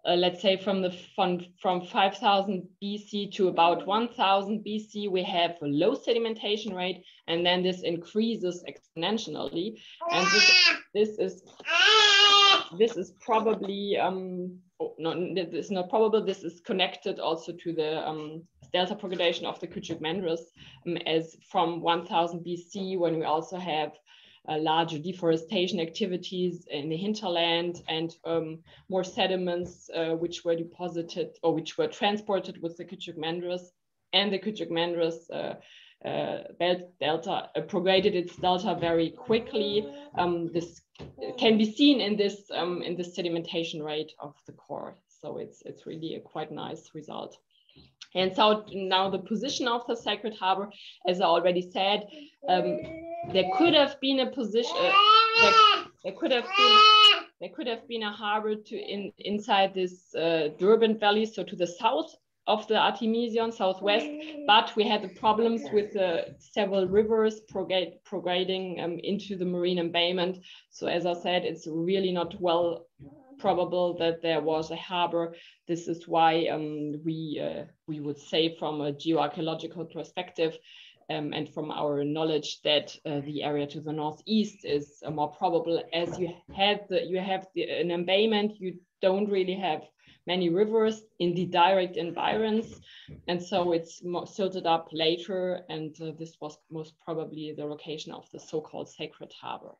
let's say from 5000 BC to about 1000 BC, we have a low sedimentation rate, and then this increases exponentially. And this is probably this is not probable. This is connected also to the delta progradation of the Küçük Menderes, as from 1000 BC, when we also have larger deforestation activities in the hinterland and more sediments which were deposited or which were transported with the Küçük Menderes, and the Küçük Menderes delta prograded its delta very quickly. This can be seen in this sedimentation rate of the core. So it's really a quite nice result. And so now the position of the sacred harbor, as I already said, there could have been a position. There could have been a harbor inside this Durban Valley, so to the south of the Artemision, southwest. But we had the problems with several rivers prograding into the marine embayment. So as I said, it's really not well probable that there was a harbor. This is why we would say from a geoarchaeological perspective and from our knowledge that the area to the northeast is more probable, as you have an embayment. You don't really have many rivers in the direct environs, and so it's silted up later, and this was most probably the location of the so-called sacred harbor.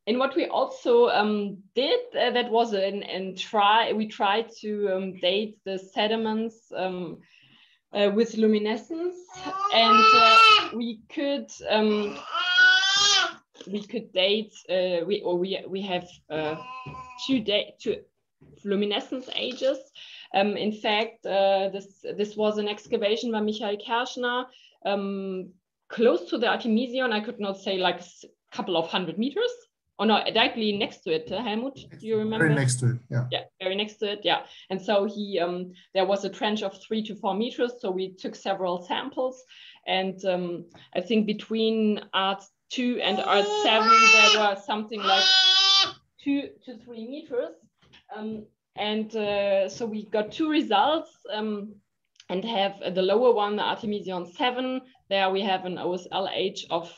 And what we also did, that was we tried to date the sediments with luminescence, and we could date. We have two luminescence ages. In fact, this was an excavation by Michael Kerschner close to the Artemision. I could not say like a couple of 100 meters. Oh no, directly next to it, Helmut, do you remember? Very next to it, yeah. Yeah, very next to it, yeah. And so there was a trench of 3 to 4 meters, so we took several samples, and I think between Art2 and Art7 there were something like 2 to 3 meters, so we got 2 results, and have the lower one, the Artemision 7. There we have an OSL age of,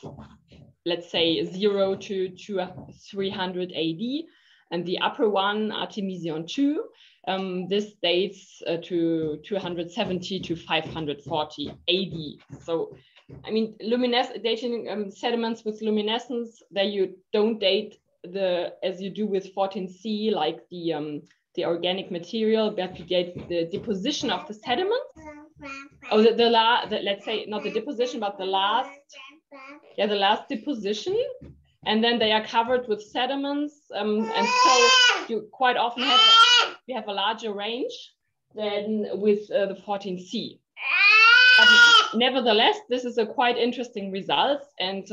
let's say, 0 to 300 AD, and the upper one, Artemision 2, this dates to 270 to 540 AD. So, I mean, dating sediments with luminescence, that you don't date as you do with 14C, like the organic material, but you date the deposition of the sediments. Oh, let's say not the deposition, but the last deposition, and then they are covered with sediments, and so you quite often have a larger range than with the 14C. nevertheless, this is a quite interesting result. And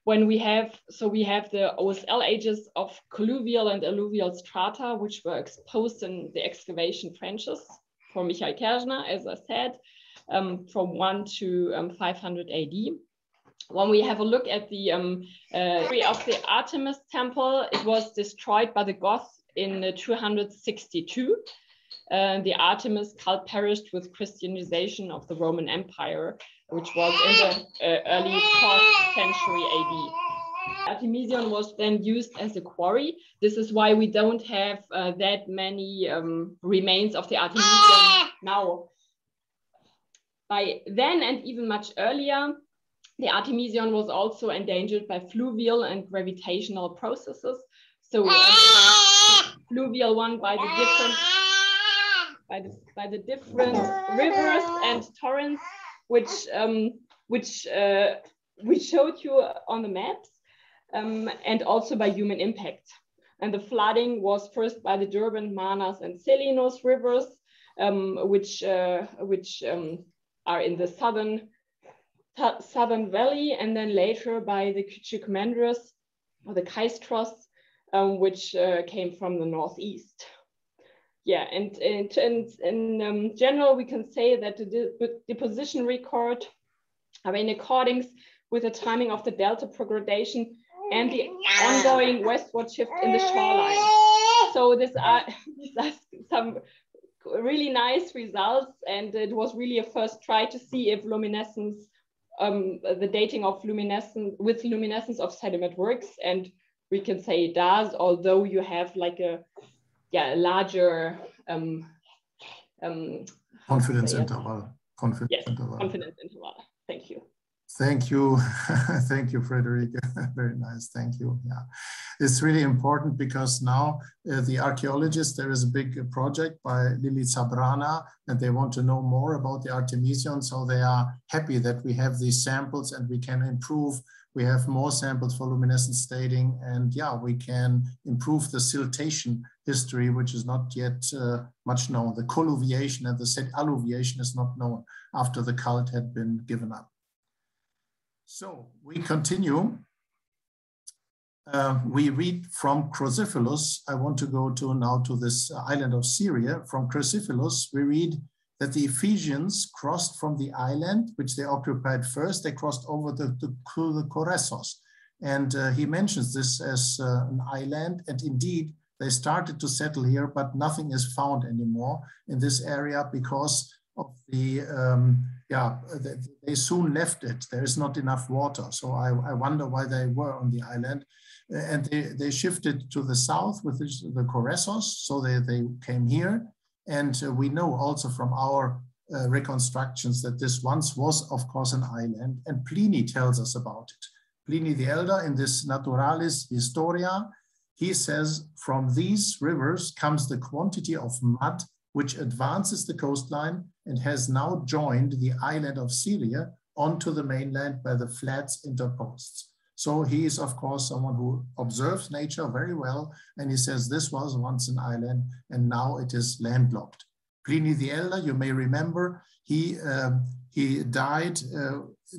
when we have the OSL ages of colluvial and alluvial strata, which were exposed in the excavation trenches for Michael Kerschner, as I said, from 1 to 500 AD. When we have a look at the area of the Artemis Temple, it was destroyed by the Goths in 262. The Artemis cult perished with Christianization of the Roman Empire, which was in the early 4th century AD. Artemision was then used as a quarry. This is why we don't have that many remains of the Artemision now. By then, and even much earlier, the Artemision was also endangered by fluvial and gravitational processes. So fluvial one by the different rivers and torrents, which we showed you on the maps, and also by human impact. And the flooding was first by the Derban, Manas, and Selinos rivers, which are in the southern valley, and then later by the Küçük Menderes or the Kaystros, which came from the northeast. Yeah, and in general, we can say that the deposition record are in accordance with the timing of the delta progradation and the ongoing westward shift in the shoreline. So these are some really nice results, and it was really a first try to see if luminescence, the dating of luminescence of sediment works, and we can say it does, although you have like a larger confidence interval. Confidence interval. Thank you. Thank you. Thank you, Frederica. Very nice. Thank you. Yeah, it's really important because now the archaeologists, there is a big project by Lili Zabrana, and they want to know more about the Artemision. So they are happy that we have these samples and we can improve. We have more samples for luminescence dating, and yeah, we can improve the siltation history, which is not yet much known. The colluviation and the alluviation is not known after the cult had been given up. So we continue. We read from Chrysophilus. I want to go now to this island of Syria. From Chrysophilus, we read that the Ephesians crossed from the island, which they occupied first. They crossed over to the Koressos. And he mentions this as an island. And indeed, they started to settle here, but nothing is found anymore in this area because of the, they soon left it. There is not enough water. So I wonder why they were on the island. And they shifted to the south with the Koressos. So they came here. And we know also from our reconstructions that this once was, of course, an island. And Pliny tells us about it. Pliny the Elder, in this Naturalis Historia, he says, from these rivers comes the quantity of mud which advances the coastline and has now joined the island of Syria onto the mainland by the flats interposed. So he is, of course, someone who observes nature very well, and he says this was once an island and now it is landlocked. Pliny the Elder, you may remember, he died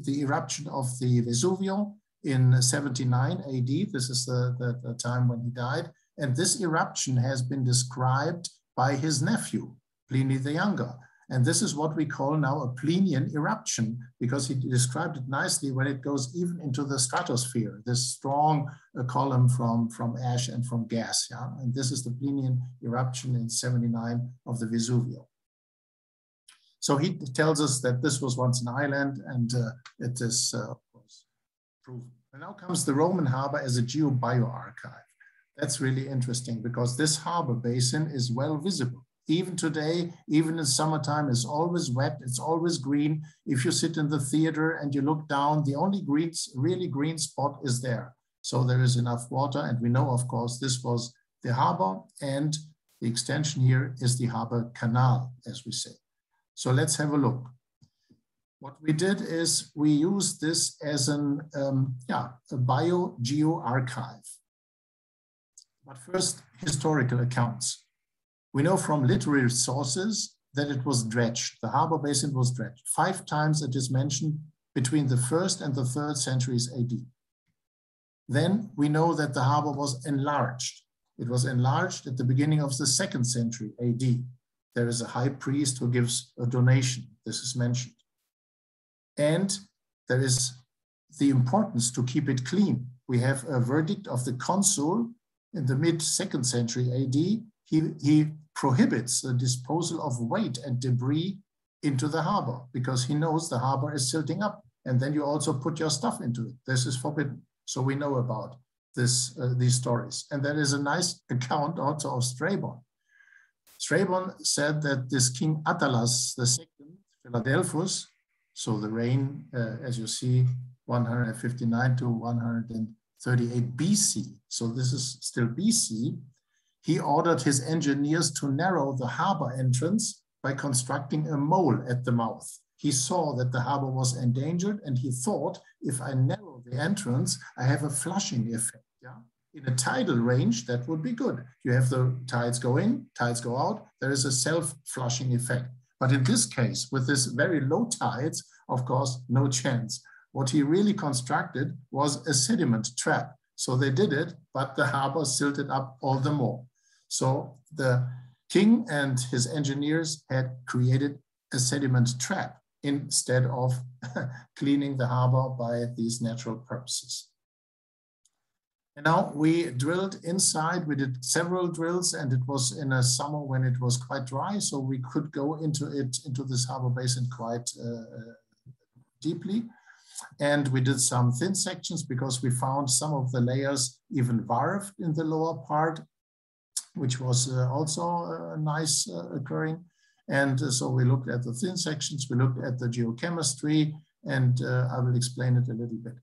the eruption of the Vesuvio in 79 AD. This is the time when he died. And this eruption has been described by his nephew, Pliny the Younger. And this is what we call now a Plinian eruption, because he described it nicely when it goes even into the stratosphere, this strong column from ash and from gas. Yeah? And this is the Plinian eruption in 79 of the Vesuvio. So he tells us that this was once an island, and it is, of course, proven. And now comes the Roman harbor as a geo-bioarchive. That's really interesting because this harbor basin is well visible. Even today, even in summertime, it's always wet, it's always green. If you sit in the theater and you look down, the only really green spot is there. So there is enough water. And we know, of course, this was the harbor, and the extension here is the harbor canal, as we say. So let's have a look. What we did is we used this as a bio-geoarchive. But first, historical accounts. We know from literary sources that it was dredged. The harbor basin was dredged. 5 times it is mentioned between the 1st and the 3rd centuries AD. Then we know that the harbor was enlarged. It was enlarged at the beginning of the 2nd century AD. There is a high priest who gives a donation. This is mentioned. And there is the importance to keep it clean. We have a verdict of the consul in the mid-2nd century AD. He prohibits the disposal of weight and debris into the harbor because he knows the harbor is silting up. And then you also put your stuff into it. This is forbidden. So we know about this, these stories. And there is a nice account also of Strabon. Strabon said that this King Attalus II, Philadelphus, so the reign, as you see, 159 to 138 BC. So this is still BC. He ordered his engineers to narrow the harbor entrance by constructing a mole at the mouth. He saw that the harbor was endangered and he thought, if I narrow the entrance, I have a flushing effect. Yeah? In a tidal range, that would be good. You have the tides go in, tides go out. There is a self-flushing effect. But in this case, with this very low tides, of course, no chance. What he really constructed was a sediment trap. So they did it, but the harbor silted up all the more. So the king and his engineers had created a sediment trap instead of cleaning the harbor by these natural purposes. And now we drilled inside, we did several drills, and it was in a summer when it was quite dry, so we could go into this harbor basin quite deeply. And we did some thin sections because we found some of the layers even varved in the lower part, which was also nice occurring. And so we looked at the thin sections, we looked at the geochemistry, and I will explain it a little bit.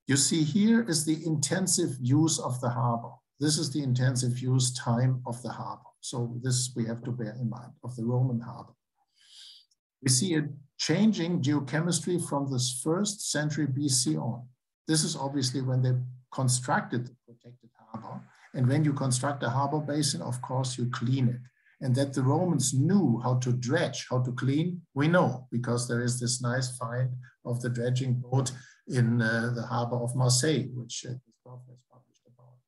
You see here is the intensive use of the harbor. This is the intensive use time of the harbor. So this we have to bear in mind, of the Roman harbor. We see a changing geochemistry from this 1st century BC on. This is obviously when they constructed the protected harbor. And when you construct a harbor basin, of course, you clean it. And that the Romans knew how to dredge, how to clean, we know, because there is this nice find of the dredging boat in the harbor of Marseille, which Christoph has published about.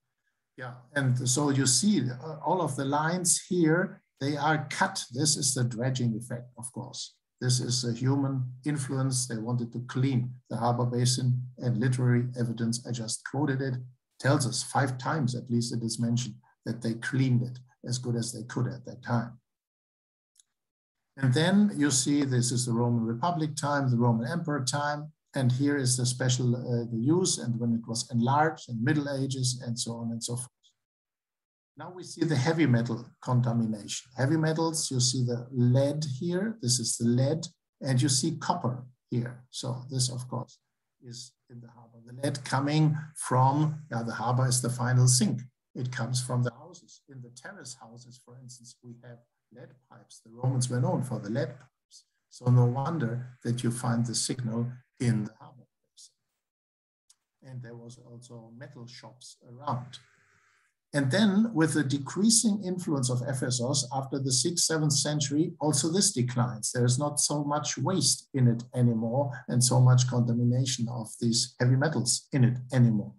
Yeah, and so you see all of the lines here, they are cut. This is the dredging effect, of course. This is a human influence. They wanted to clean the harbor basin, and literary evidence, I just quoted it, tells us 5 times at least it is mentioned that they cleaned it as good as they could at that time. And then you see this is the Roman Republic time, the Roman Emperor time, and here is the special the use and when it was enlarged in Middle Ages and so on and so forth. Now we see the heavy metal contamination. Heavy metals, you see the lead here, this is the lead, and you see copper here. So this, of course, is in the harbor. The lead coming from, the harbor is the final sink. It comes from the houses. In the terrace houses, for instance, we have lead pipes. The Romans were known for the lead pipes. So no wonder that you find the signal in the harbor basin. And there was also metal shops around. And then with the decreasing influence of Ephesus after the 6th, 7th century, also this declines. There's not so much waste in it anymore and so much contamination of these heavy metals in it anymore.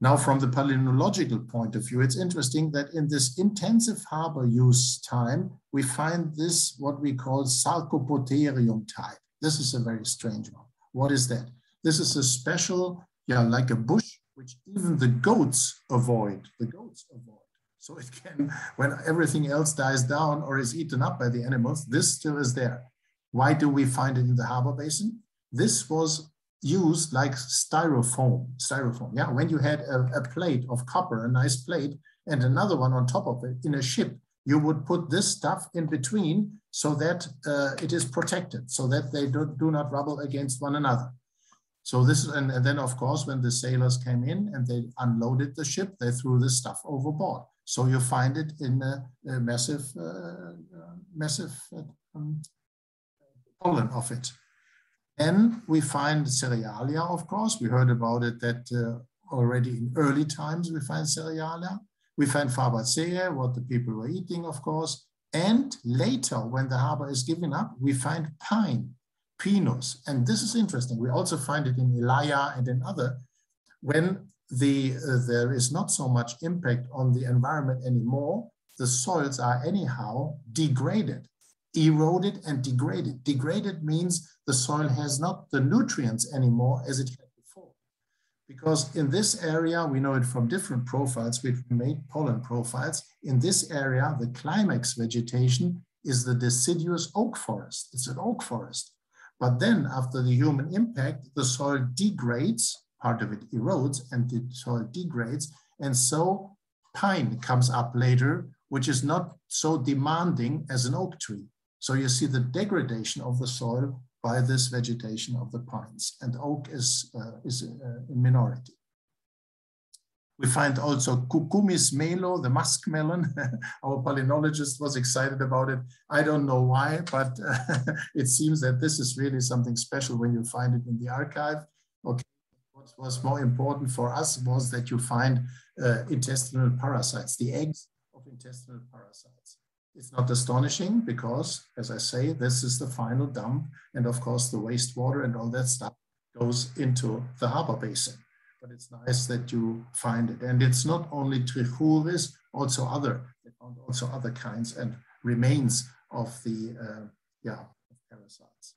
Now, from the palynological point of view, it's interesting that in this intensive harbor use time, we find this, what we call Sarcopoterium type. This is a very strange one. What is that? This is a special, like a bush, which even the goats avoid. The goats avoid. So it can, when everything else dies down or is eaten up by the animals, this still is there. Why do we find it in the harbor basin? This was used like styrofoam, yeah? When you had a plate of copper, a nice plate, and another one on top of it in a ship, you would put this stuff in between so that it is protected, so that they do not rubble against one another. So this, and then of course, when the sailors came in and they unloaded the ship, they threw this stuff overboard. So you find it in a massive pollen of it. Then we find cerealia, of course. We heard about it that already in early times we find cerealia. We find fabaceae, what the people were eating, of course. And later, when the harbor is given up, we find pine, pinus. And this is interesting. We also find it in Elia and in other, when there is not so much impact on the environment anymore, the soils are anyhow degraded, eroded and degraded. Degraded means the soil has not the nutrients anymore as it had before. Because in this area, we know it from different profiles, we made pollen profiles. In this area, the climax vegetation is the deciduous oak forest. It's an oak forest. But then after the human impact, the soil degrades, part of it erodes and the soil degrades. And so pine comes up later, which is not so demanding as an oak tree. So you see the degradation of the soil by this vegetation of the pines, and oak is in minority. We find also Cucumis melo, the muskmelon. Our palynologist was excited about it. I don't know why, but it seems that this is really something special when you find it in the archive. Okay. What was more important for us was that you find intestinal parasites, the eggs of intestinal parasites. It's not astonishing because, as I say, this is the final dump. And of course, the wastewater and all that stuff goes into the harbor basin. But it's nice that you find it. And it's not only trichuris, also they found also other kinds and remains of the parasites.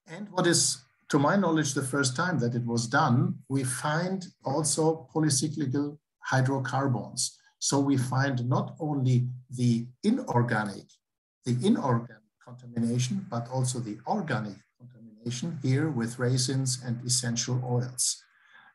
And what is, to my knowledge, the first time that it was done, we find also polycyclical hydrocarbons. So we find not only the inorganic contamination, but also the organic contamination here with resins and essential oils.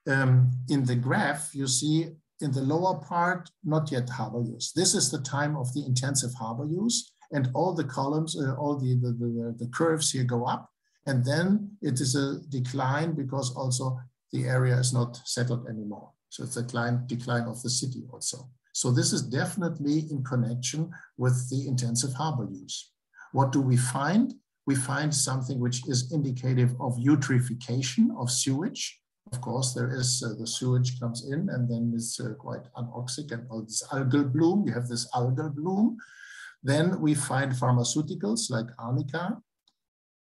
In the graph, you see in the lower part, not yet harbor use. This is the time of the intensive harbor use, and all the columns, all the curves here go up, and then it is a decline because also the area is not settled anymore. So it's a decline of the city also. So this is definitely in connection with the intensive harbor use. What do we find? We find something which is indicative of eutrophication of sewage. Of course, there is the sewage comes in and then it's quite anoxic and all this algal bloom. You have this algal bloom. Then we find pharmaceuticals like arnica.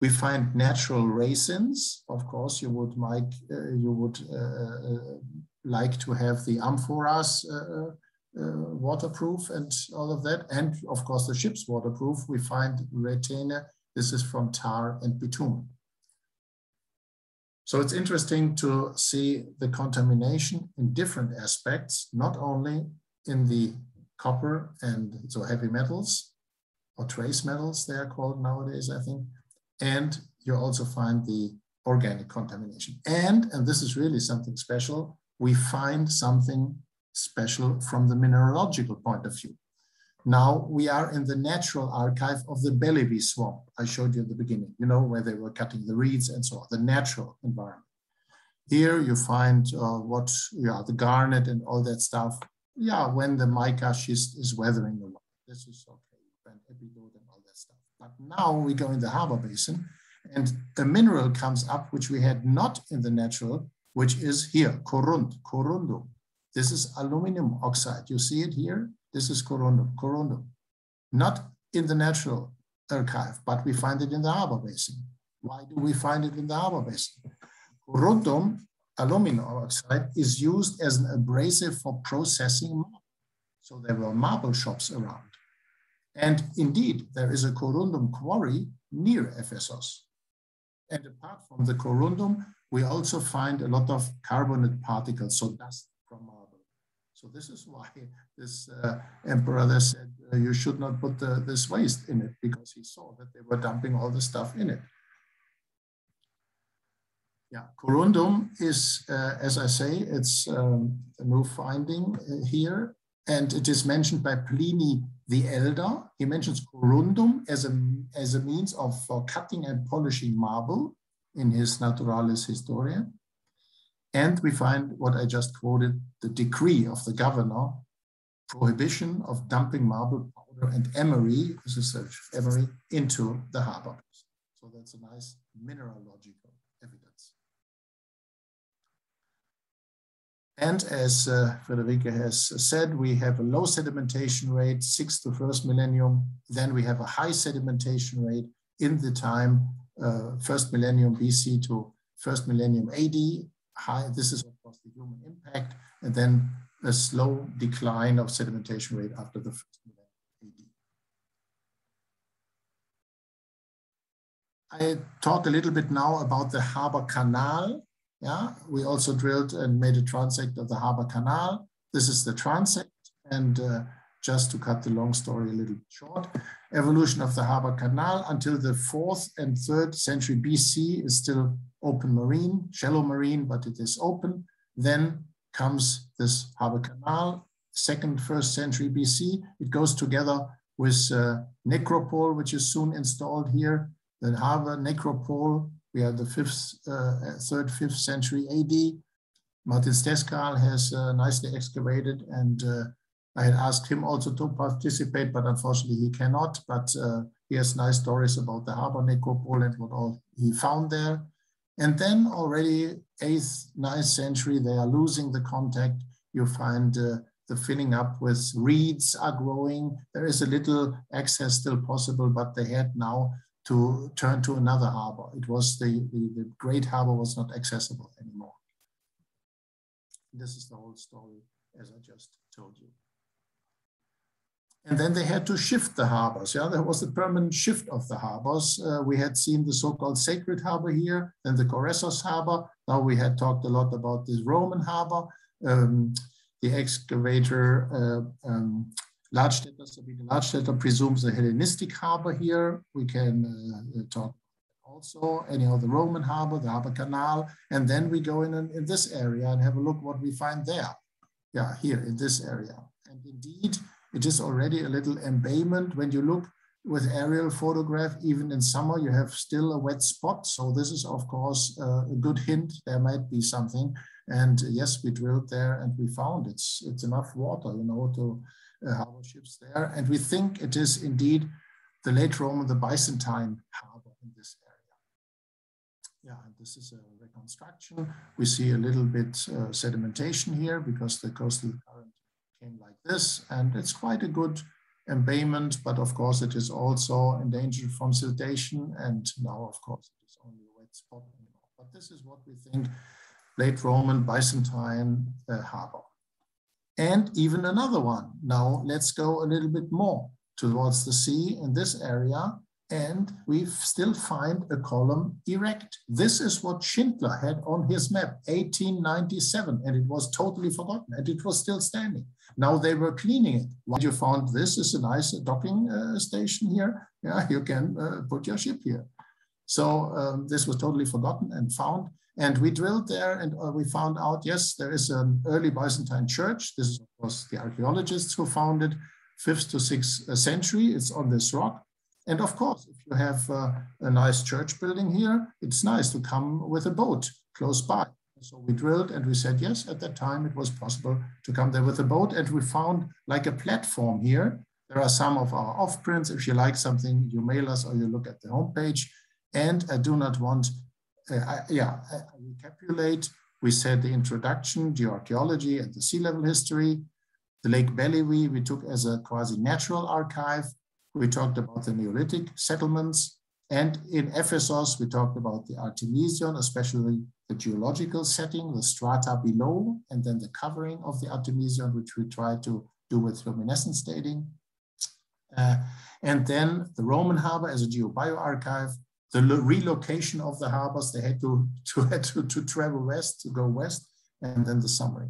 We find natural resins. Of course, you would like to have the amphoras waterproof and all of that. And of course, the ship's waterproof. We find retainer. This is from tar and bitumen. So it's interesting to see the contamination in different aspects, not only in the copper and so heavy metals or trace metals, they are called nowadays, I think. And you also find the organic contamination. And this is really something special, we find something special from the mineralogical point of view. Now we are in the natural archive of the Bellevue swamp. I showed you at the beginning, you know, where they were cutting the reeds and so on, the natural environment. Here you find the garnet and all that stuff. Yeah, when the mica schist is weathering away. This is okay, and epidote and all that stuff. But now we go in the harbor basin and a mineral comes up, which we had not in the natural, which is here, corundum. This is aluminum oxide. You see it here? This is corundum. Not in the natural archive, but we find it in the harbor basin. Why do we find it in the harbor basin? Corundum, aluminum oxide, is used as an abrasive for processing marble. So there were marble shops around. And indeed, there is a corundum quarry near Ephesos. And apart from the corundum, we also find a lot of carbonate particles, so dust from marble. So this is why this emperor there said, you should not put this waste in it, because he saw that they were dumping all the stuff in it. Yeah, corundum is, as I say, it's a new finding here, and it is mentioned by Pliny the Elder. He mentions corundum as a means for cutting and polishing marble in his Naturalis Historia. And we find what I just quoted, the decree of the governor, prohibition of dumping marble powder and emery, this is emery, into the harbor. So that's a nice mineralogical evidence. And as Friederike has said, we have a low sedimentation rate, 6th to 1st millennium. Then we have a high sedimentation rate in the time 1st millennium BC to 1st millennium AD. High, this is of course the human impact, and then a slow decline of sedimentation rate after the 1st millennium AD. I talk a little bit now about the harbor canal. Yeah, we also drilled and made a transect of the harbor canal. This is the transect, and just to cut the long story a little short, evolution of the harbor canal until the 4th and 3rd century BC is still open marine, shallow marine, but it is open. Then comes this harbor canal, 2nd, 1st century BC. It goes together with necropole, which is soon installed here. The harbor necropole, we are the 3rd, 5th century AD. Martin Steskal has nicely excavated, and I had asked him also to participate, but unfortunately he cannot. But he has nice stories about the harbor necropole and what all he found there. And then already 8th, 9th century, they are losing the contact. You find the filling up with reeds are growing. There is a little access still possible, but they had now to turn to another harbor. It was the great harbor was not accessible anymore. This is the whole story, as I just told you. And then they had to shift the harbors. Yeah, there was a permanent shift of the harbors. We had seen the so-called sacred harbor here, then the Koressos harbor. Now we had talked a lot about this Roman harbor. The excavator Ladstätter presumes a Hellenistic harbor here. We can talk also any of the Roman harbor, the harbor canal, and then we go in this area and have a look what we find there. Yeah, here in this area. And indeed, it is already a little embayment. When you look with aerial photograph, even in summer, you have still a wet spot. So this is, of course, a good hint. There might be something. And yes, we drilled there and we found it's enough water, you know, to harbor ships there. And we think it is indeed the late Roman, the Byzantine harbor in this area. Yeah, and this is a reconstruction. We see a little bit sedimentation here because the coastal current came like this, and it's quite a good embayment, but of course it is also endangered from siltation, and now of course it is only a wet spot anymore. But this is what we think late Roman Byzantine harbor. And even another one. Now let's go a little bit more towards the sea in this area, and we still find a column erect. This is what Schindler had on his map, 1897, and it was totally forgotten, and it was still standing. Now they were cleaning it. What you found, this is a nice docking station here. Yeah, you can put your ship here. So this was totally forgotten and found. And we drilled there and we found out, yes, there is an early Byzantine church. This is, of course, the archaeologists who found it, 5th to 6th century. It's on this rock. And of course, if you have a nice church building here, it's nice to come with a boat close by. So we drilled and we said, yes, at that time it was possible to come there with a boat. And we found like a platform here. There are some of our off-prints. If you like something, you mail us or you look at the homepage. And I do not want, I recapitulate. We said the introduction, geoarchaeology and the sea level history. The Lake Bellevue we took as a quasi-natural archive. We talked about the Neolithic settlements. And in Ephesos, we talked about the Artemision, especially the geological setting, the strata below, and then the covering of the Artemision, which we tried to do with luminescence dating. And then the Roman harbor as a geobioarchive, the relocation of the harbors, they had to travel west, to go west, and then the summary.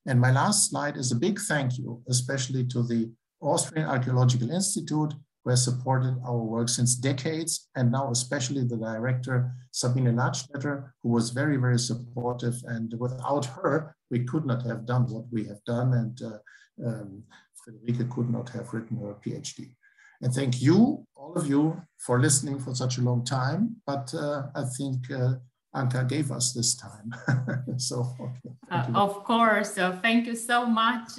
And my last slide is a big thank you, especially to the Austrian Archaeological Institute, who has supported our work since decades, and now especially the director, Sabine Ladstätter, who was very, very supportive. And without her, we could not have done what we have done, and Friederike could not have written her PhD. And thank you, all of you, for listening for such a long time. But I think Anka gave us this time. So, okay, of course, thank you so much.